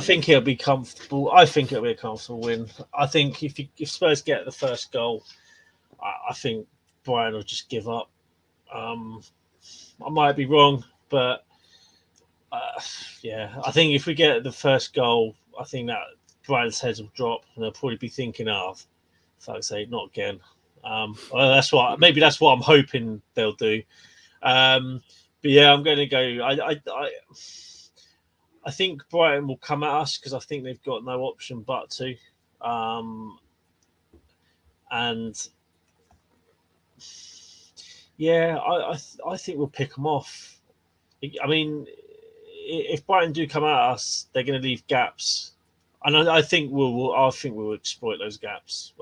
S3: think it'll be comfortable. I think it'll be a comfortable win. I think if Spurs get the first goal, I think Brighton will just give up. I might be wrong, but yeah, I think if we get the first goal, I think that Brighton's heads will drop and they'll probably be thinking, fuck's sake, not again. Well, that's what I'm hoping they'll do. But yeah, I'm going to go. I think Brighton will come at us because I think they've got no option but to. And yeah, I think we'll pick them off. I mean, if Brighton do come at us, they're going to leave gaps, and I think we'll exploit those gaps.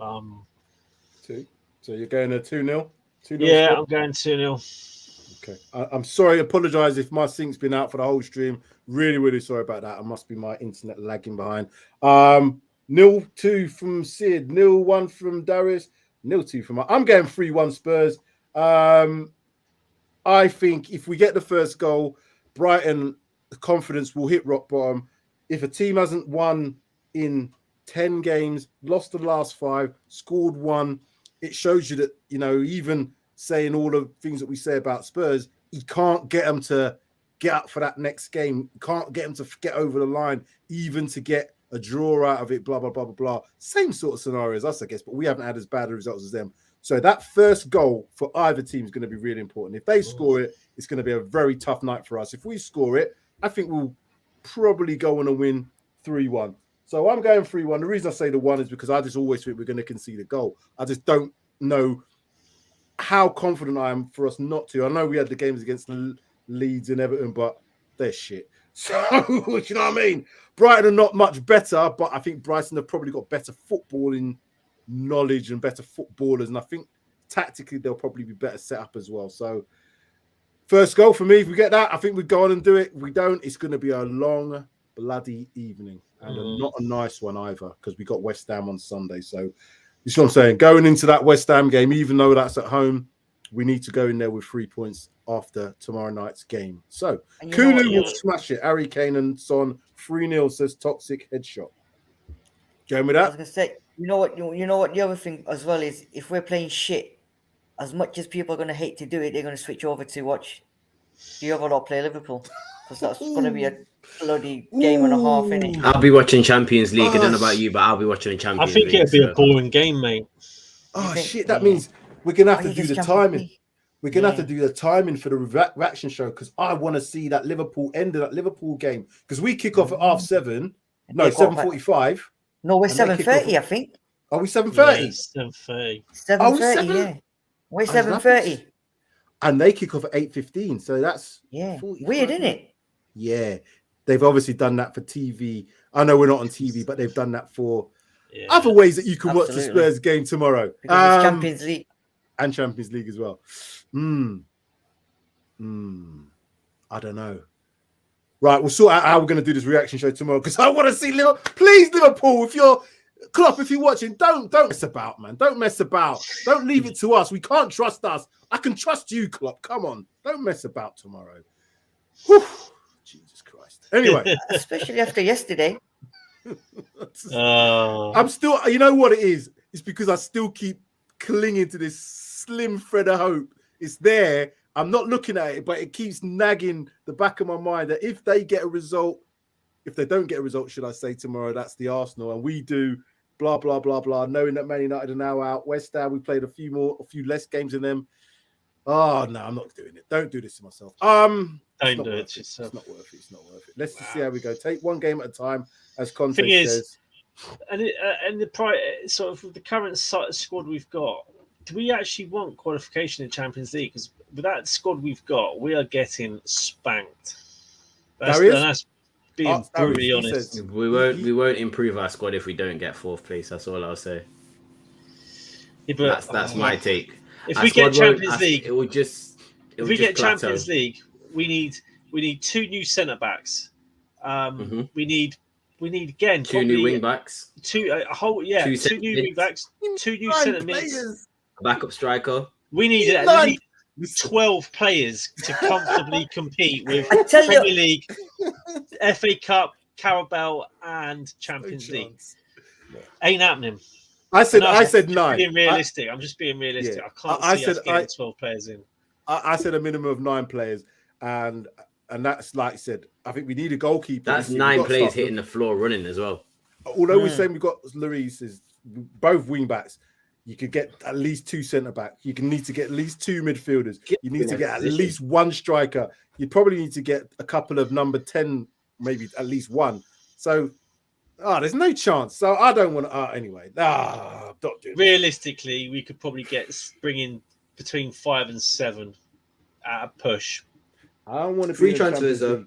S1: 2. So you're going to 2-0? 2-0
S3: Yeah,
S1: score?
S3: I'm going 2-0.
S1: Okay. I'm sorry. Apologise if my sync's been out for the whole stream. Really, really sorry about that. It must be my internet lagging behind. 0-2 from Sid. 0-1 from Darius. 0-2 from... I'm going 3-1 Spurs. I think if we get the first goal, Brighton, the confidence will hit rock bottom. If a team hasn't won in 10 games, lost the last 5, scored 1, it shows you that, even saying all the things that we say about Spurs, you can't get them to get up for that next game. Can't get them to get over the line, even to get a draw out of it, blah, blah, blah, blah, blah. Same sort of scenario as us, I guess, but we haven't had as bad results as them. So that first goal for either team is going to be really important. If they score it, it's going to be a very tough night for us. If we score it, I think we'll probably go on and win 3-1. So I'm going 3-1. The reason I say the 1 is because I just always think we're going to concede a goal. I just don't know how confident I am for us not to. I know we had the games against Leeds and Everton, but they're shit. So, you know what I mean? Brighton are not much better, but I think Brighton have probably got better footballing knowledge and better footballers. And I think tactically they'll probably be better set up as well. So, first goal for me, if we get that, I think we go on and do it. If we don't, it's going to be a long, bloody evening. And not a nice one either, because we got West Ham on Sunday. So, you see what I'm saying? Going into that West Ham game, even though that's at home, we need to go in there with 3 points after tomorrow night's game. So, Kulu will smash it. Harry Kane and Son, 3-0, says Toxic Headshot. Going with that?
S2: I was going to say, you know what the other thing as well is, if we're playing shit, as much as people are going to hate to do it, they're going to switch over to watch the other lot play Liverpool. Because that's going to be a bloody game and a half, innit?
S4: I'll be watching Champions League. I don't know about you, but I'll be watching the Champions League.
S3: I think it'll be a boring game, mate.
S1: Oh, shit. That means we're going to have to do the timing. We're going to have to do the timing for the reaction show, because I want to see that Liverpool end of that Liverpool game. Because we kick off at 7:30. No, 7:45.
S2: No, we're 7:30, I think.
S1: Are we 7:30?
S3: 7:30.
S2: 7:30, yeah. We're 7:30.
S1: And they kick off at 8:15. So that's
S2: weird, isn't it?
S1: Yeah. They've obviously done that for TV. I know we're not on TV, but they've done that for other ways that you can watch the Spurs game tomorrow.
S2: Because it's Champions League.
S1: And Champions League as well. I don't know. Right, we'll sort out how we're going to do this reaction show tomorrow, because I want to see Liverpool. Please, Liverpool, if you're Klopp, if you're watching, don't mess about, man. Don't mess about. Don't leave it to us. We can't trust us. I can trust you, Klopp. Come on. Don't mess about tomorrow. Whew. Jesus Christ. Anyway.
S2: Especially after yesterday.
S1: I'm still, you know what it is? It's because I still keep clinging to this slim thread of hope. It's there. I'm not looking at it, but it keeps nagging the back of my mind that if they get a result, if they don't get a result, should I say tomorrow, that's the Arsenal, and we do blah, blah, blah, blah, knowing that Man United are now out. West Ham, we played a few less games than them. Oh, no, I'm not doing it. Don't do this to myself.
S3: Don't do it to yourself.
S1: It's not worth it. It's not worth it. Let's just see how we go. Take one game at a time, as Conte says.
S3: And sort of the current squad we've got, do we actually want qualification in Champions League? Because with that squad we've got, we are getting spanked. That's being brutally honest.
S4: We won't improve our squad if we don't get 4th place. That's all I'll say.
S3: Yeah, but
S4: that's my take.
S3: If we get Champions League,
S4: if we get
S3: Champions League, we need 2 new centre backs. We need again
S4: 2 new wing backs.
S3: 2 new wing backs. 2 new centre mids.
S4: A backup striker.
S3: We need 12 players to comfortably compete with Premier League, FA Cup, Carabao, and Champions League. Ain't happening.
S1: I said 9.
S3: Being realistic. I'm just being realistic. Yeah. I can't see us getting 12 players in.
S1: I said a minimum of 9 players, and that's like I said. I think we need a goalkeeper.
S4: That's 9 players hitting the floor running as well.
S1: Although we're saying we've got Lloris is both wing backs. You could get at least 2 centre backs. You need to get at least 2 midfielders. You need to get at least 1 striker. You probably need to get a couple of number 10, maybe at least 1. So, there's no chance. So I don't want to. Anyway, don't do it.
S3: Realistically, we could probably bring in between 5 and 7 at a push.
S1: I don't want to
S4: free transfers though.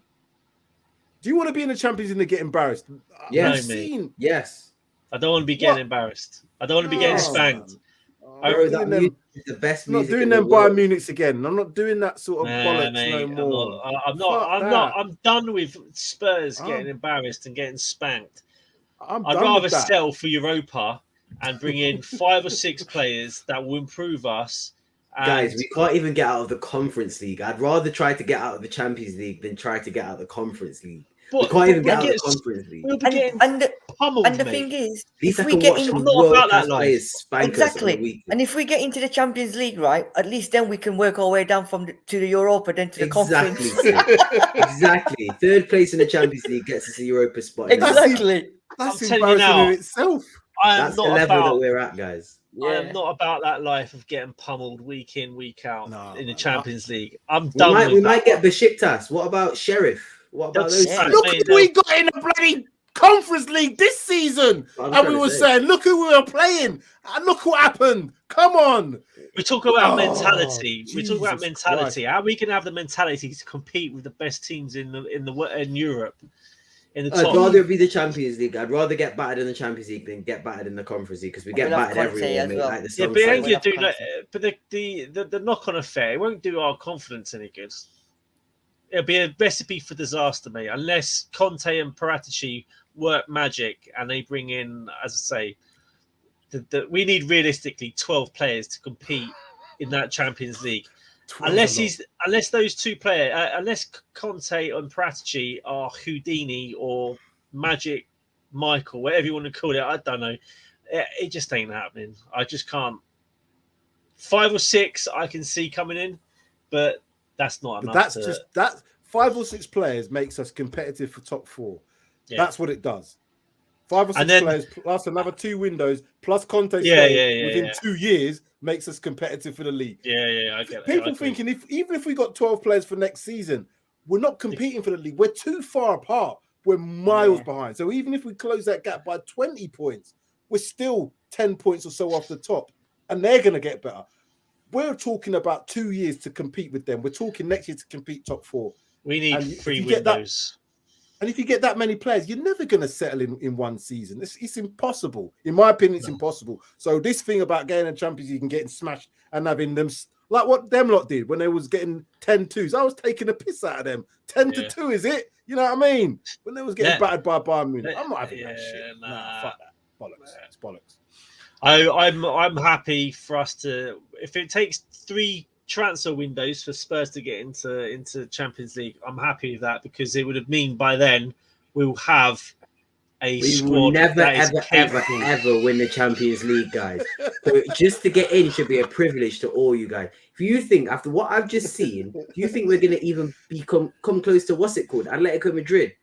S1: Do you want to be in the Champions League and get embarrassed?
S4: Yes. Yes.
S3: I don't want to be getting embarrassed. I don't want to be getting spanked.
S1: I'm not doing them Bayern Munichs again. I'm not doing that sort of bollocks no more.
S3: I'm done with Spurs getting embarrassed and getting spanked. I'd rather settle for Europa and bring in 5 or 6 players that will improve us.
S4: Guys, we can't even get out of the Conference League. I'd rather try to get out of the Champions League than try to get out of the Conference League. We can't even get out of the Conference League.
S3: pummeled,
S2: And the
S3: mate.
S2: thing is,
S4: At least
S2: if
S4: I
S2: we
S4: can
S2: get
S4: watch
S2: in,
S4: some
S3: I'm not about
S4: world-class
S3: that life.
S4: players spank us on the
S2: exactly,
S4: weekend.
S2: and if we get into the Champions League, right, at least then we can work our way down to the Europa, then to the
S4: Exactly,
S2: conference.
S4: exactly. Third place in the Champions League gets us a Europa spot. in the league.
S2: Exactly.
S1: That's
S3: I'm telling you
S1: embarrassing
S3: now,
S1: in itself.
S3: I am
S4: That's the
S3: not
S4: level that
S3: about.
S4: we're at, guys.
S3: I am
S2: Yeah.
S3: not about that life of getting pummeled week in, week out
S1: No,
S3: in the
S1: man.
S3: Champions League. I'm
S4: We
S3: done
S4: might,
S3: with
S4: we
S3: that.
S4: might get Besiktas. What about Sheriff? What about those?
S3: That's-
S4: teams?
S1: Look
S3: Mate,
S1: who we got in the bloody Conference League this season.
S4: What I'm
S1: And we
S4: trying
S1: were
S4: to say.
S1: saying, look who we were playing. And look what happened. Come on.
S3: We talk about
S1: Oh,
S3: mentality. We talk about
S1: Jesus
S3: mentality. How we can have the mentality to compete with the best teams in Europe, in the
S4: I'd
S3: top.
S4: rather it be the Champions League. I'd rather get battered in the Champions League than get battered in the Conference League because we get
S2: We'll have
S4: battered
S2: Conte
S4: everywhere,
S2: as
S4: mate.
S2: well.
S4: Like the
S3: Yeah,
S4: song
S3: but it
S4: says.
S3: ain't
S2: We'll
S3: gonna do
S2: have
S3: that. But the knock-on effect, it won't do our confidence any good. It'll be a recipe for disaster, mate. Unless Conte and PRTv work magic and they bring in, as I say, we need realistically 12 players to compete in that Champions League. Unless those two players, unless Conte and PRTv are Houdini or Magic Michael, whatever you want to call it, I don't know. It just ain't happening. I just can't. 5 or 6 I can see coming in, but that's not
S1: But
S3: enough.
S1: that's just that 5 or 6 players makes us competitive for top 4.
S3: Yeah.
S1: That's what it does. 5 or 6
S3: And then-
S1: players plus another 2 windows plus Conte
S3: Yeah,
S1: staying within
S3: yeah.
S1: 2 years makes us competitive for the league.
S3: Yeah, I get it.
S1: People thinking even if we got 12 players for next season, we're not competing for the league. We're too far apart. We're miles behind. So even if we close that gap by 20 points, we're still 10 points or so off the top, and they're going to get better. We're talking about 2 years to compete with them. We're talking next year to compete top 4.
S3: We need
S1: And
S3: 3
S1: if you get that-
S3: windows.
S1: And if you get that many players, you're never going to settle in one season. It's impossible. In my opinion, it's impossible. So this thing about getting a Champions League and getting smashed and having them, like what them lot did when they was getting 10-2s, I was taking a piss out of them. 10-2, is it? You know what I mean? When they was getting battered by Bayern Munich. I'm not having that shit. Nah, fuck that. Bollocks. It's bollocks.
S3: I'm happy for us to, if it takes 3 transfer windows for Spurs to get into Champions League, I'm happy with that because it would have mean by then we'll have a
S4: We
S3: squad
S4: will never,
S3: that is
S4: ever,
S3: capable.
S4: ever win the Champions League, guys. So just to get in should be a privilege to all you guys. If you think, after what I've just seen, do you think we're going to even come close to what's it called? Atletico Madrid?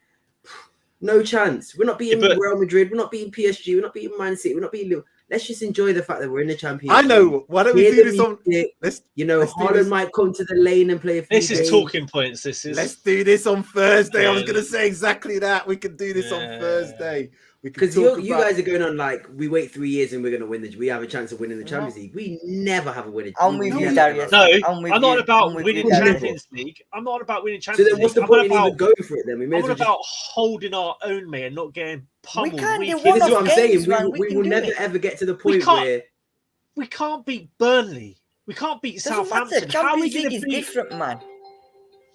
S4: No chance. We're not beating Real Madrid. We're not beating PSG. We're not beating Man City. We're not beating Liverpool. Let's just enjoy the fact that we're in the Champions League.
S1: I know. Why don't we do this on?
S4: Let's do Holland might come to the lane and play a few
S3: This is
S4: games.
S3: talking points. This is.
S1: Let's do this on Thursday.
S3: Yeah.
S1: I was going to say exactly that. We can do this on Thursday.
S4: Because you guys are going on like we wait 3 years and we're going to win we have a chance of winning the Champions League. We never have a winning.
S2: I'm with you, Darius.
S3: No,
S2: I'm
S3: not about
S2: with
S3: winning
S2: you, Darius.
S3: Champions League. I'm not about winning
S4: So
S3: Champions
S4: then,
S3: League.
S4: what's the
S3: I'm
S4: point in
S3: about,
S4: even going for it? Then we may
S3: I'm
S4: as well
S3: about holding our own, mate, and not getting pummeled.
S2: We can't do
S3: week
S2: one
S3: in.
S4: This is what I'm saying.
S2: games, man. We
S4: We
S2: can
S4: will
S2: do
S4: never
S2: it.
S4: ever get to the point
S3: can't-
S4: where
S3: We can't beat Burnley. We can't beat
S2: Doesn't
S3: Southampton.
S2: matter.
S3: How are we
S2: Champions
S3: going
S2: League
S3: to
S2: is
S3: beat?
S2: different, man.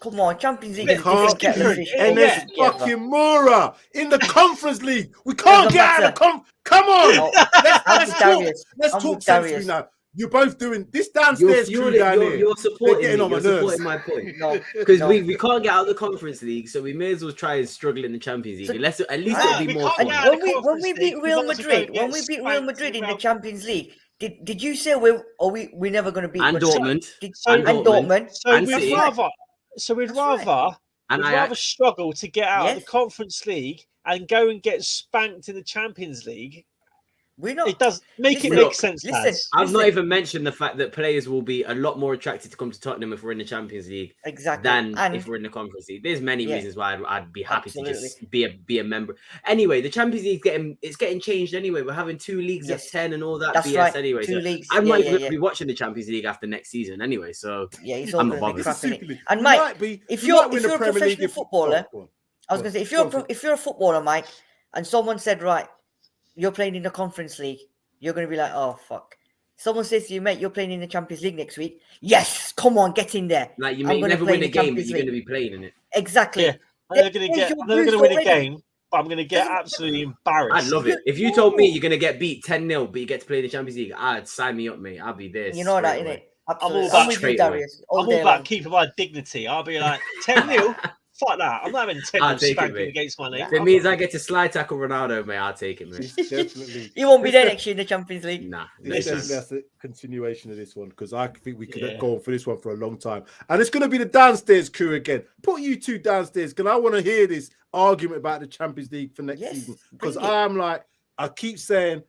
S2: Come on, Champions League
S1: We
S2: is
S1: can't
S2: different. kettle of
S3: different.
S2: fish.
S3: Yeah,
S1: NS
S3: yeah.
S1: fucking Mura in the Conference League. We can't
S2: Doesn't
S1: get out of the Come on.
S2: No,
S1: Let's
S2: I'm with
S1: talk.
S2: Darius.
S1: Let's
S2: I'm
S1: talk
S2: with
S1: sensibly
S2: Darius.
S1: now. You're both doing this downstairs crew down here.
S4: you're supporting
S1: getting
S4: me.
S1: on my
S4: You're
S1: nerves.
S4: supporting my point.
S2: No,
S4: Because
S2: no.
S4: we can't get out of the Conference League, so we may as well try and struggle in the Champions League.
S2: So-
S4: At least
S3: Ah,
S4: it'll be
S3: we
S4: more
S3: can't
S4: fun.
S3: get out.
S2: when we
S3: Conference
S2: beat
S3: League,
S2: Real
S3: we might as well
S2: Madrid,
S3: go
S2: when
S3: get
S2: we beat Real
S3: spanked
S2: Madrid in the
S3: around.
S2: Champions League, did you say we're never going to beat
S4: And
S2: Madrid?
S4: Dortmund.
S2: And Dortmund.
S3: So
S4: And
S3: we'd
S4: City.
S3: rather.
S2: That's right.
S4: And
S3: We'd rather struggle to get out of
S2: Yes.
S3: the Conference League and go and get spanked in the Champions League.
S2: We're not.
S3: It does make it
S2: Listen,
S3: make sense.
S2: listen.
S3: Taz.
S4: I've not
S2: Listen.
S4: even mentioned the fact that players will be a lot more attracted to come to Tottenham if we're in the Champions League
S2: Exactly.
S4: than
S2: And
S4: if we're in the Conference League. There's many
S2: Yeah.
S4: reasons why I'd be happy to
S2: Absolutely.
S4: just be a member. Anyway, the Champions League getting changed anyway. We're having 2 leagues
S2: Yes.
S4: of 10 and all that
S2: That's
S4: BS
S2: right.
S4: anyway.
S2: 2
S4: So
S2: leagues.
S4: I'm not even
S2: yeah.
S4: going to be watching the Champions League after next season anyway. So
S2: Yeah, it's all
S4: I'm
S2: going
S4: not
S2: to be
S4: bothered.
S2: crap in it.
S1: Super League.
S2: And
S1: We
S2: Mike,
S1: might be-
S2: if
S1: we
S2: you're
S1: might win the
S2: a
S1: Premier League
S2: professional
S1: if-
S2: footballer,
S1: Go on.
S2: I was going to say, if you're a footballer, Mike, and someone said, right, you're playing in the Conference League, you're going to be like, oh, fuck. Someone says to you, mate, you're playing in the Champions League next week. Yes, come on, get in there.
S4: like you
S2: I'm
S4: may
S2: gonna
S4: never
S2: play
S4: win
S2: in
S4: a
S2: the
S4: game, but
S2: Champions
S4: you're going to
S2: League.
S4: be playing in it.
S2: Exactly.
S3: Yeah. I'm never going
S2: There's
S3: to
S2: your
S3: win
S2: boost
S3: a
S2: already.
S3: game, but I'm going to get
S2: Doesn't-
S3: absolutely embarrassed.
S4: I'd love it. If you told me you're going to get beat 10-0, but you get to play in the Champions League, I'd sign me up, mate. I'll be there.
S2: You know that,
S4: straight
S2: innit?
S4: away.
S2: Absolutely.
S3: about
S2: I'm with you,
S4: straight away.
S2: Darius. All
S3: I'm all
S2: day
S3: about
S2: long.
S3: keeping my dignity. I'll be like 10-0. fuck that. I'm not having 10
S4: I'll take it,
S3: spanking
S4: mate.
S3: against my name.
S4: If it means I get to slide tackle Ronaldo, mate, I'll take it, mate.
S1: Definitely.
S2: He won't be there next year in the Champions League.
S4: Nah.
S1: That's a continuation of this one because I think we could go on for this one for a long time. And it's going to be the downstairs crew again. Put you two downstairs because I want to hear this argument about the Champions League for next season. Because I'm like, I keep saying,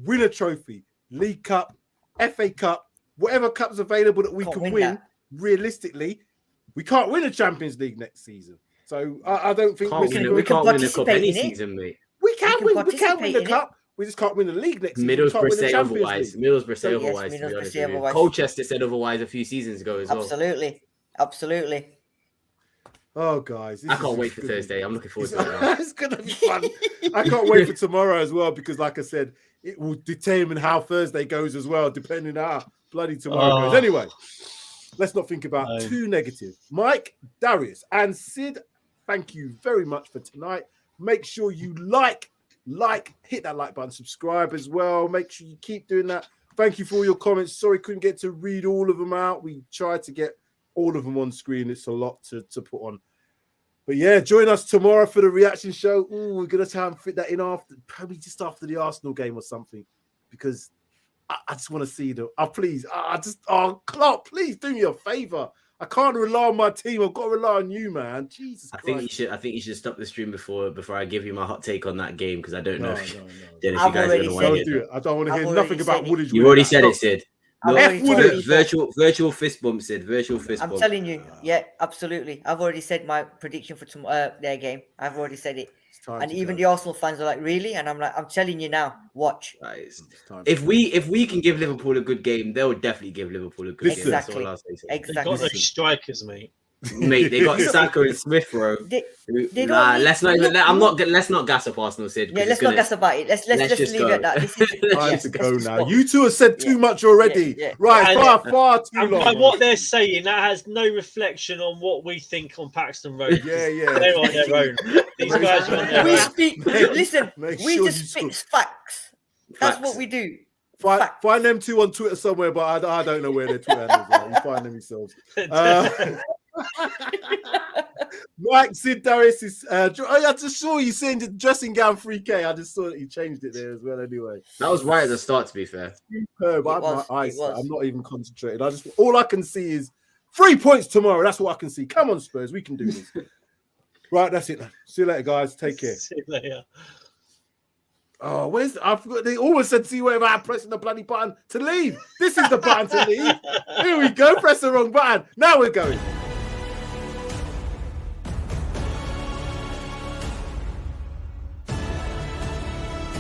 S1: win a trophy, League Cup, FA Cup, whatever cup's available that we can win. Realistically, we can't win a Champions League next season. So I don't think
S4: we can't win the cup any season, mate.
S1: We can win the cup. We just can't win the league next season.
S4: Middlesbrough say otherwise. Middlesbrough say otherwise.
S2: Middlesbrough say otherwise.
S4: Colchester said otherwise a few seasons ago as well.
S2: Absolutely.
S1: Oh, guys.
S4: I can't wait for Thursday. I'm looking forward to it.
S1: It's going to be fun. I can't wait for tomorrow as well because, like I said, it will determine how Thursday goes as well, depending on how bloody tomorrow goes. Anyway, let's not think about too negative. Mike, Darius, and Sid, thank you very much for tonight. Make sure you hit that like button, subscribe as well. Make sure you keep doing that. Thank you for all your comments. Sorry, couldn't get to read all of them out. We tried to get all of them on screen. It's a lot to put on. But yeah, join us tomorrow for the reaction show. Ooh, we're going to try and fit that in probably just after the Arsenal game or something, because I just want to see them. Clark, please do me a favor. I can't rely on my team. I've got to rely on you, man. Jesus Christ.
S4: I think you should stop the stream before I give you my hot take on that game because I don't know if you guys
S2: I've
S4: are going to want to
S1: do it. I don't want to hear nothing about Woodage.
S4: You already said it, Sid. Virtual fist bump, Sid. Virtual fist bump.
S2: I'm telling you, yeah, absolutely. I've already said my prediction for their game. I've already said it. And even the Arsenal fans are like, really? And I'm like, I'm telling you now, watch.
S4: If we can give Liverpool a good game, they'll definitely give Liverpool a good game. That's all I'll say.
S3: They've got those strikers, mate.
S4: Mate, they got Saka and Smith, bro. Let's not gas up Arsenal, Sid.
S2: Yeah, let's not gas about it. Let's just leave it at that.
S1: Time to go now. You two have said too much already. Right, far too long.
S3: And what they're saying, that has no reflection on what we think on Paxton Road.
S1: Yeah.
S3: They're on their own. These guys are on their own.
S2: Listen, we just spit facts. That's what we do.
S1: Find them two on Twitter somewhere, but I don't know where their Twitter handles are. You find them yourselves. Mike, Sid, Darius is. I just saw you saying the dressing gown 3K. I just saw that you changed it there as well. Anyway,
S4: that was right at the start. To be fair,
S1: superb. I'm not even concentrated. All I can see is 3 points tomorrow. That's what I can see. Come on, Spurs, we can do this. Right, that's it. See you later, guys. Take care.
S3: See you later.
S1: Oh, I forgot. They always said see whatever I'm pressing the bloody button to leave. This is the button to leave. Here we go. Press the wrong button. Now we're going.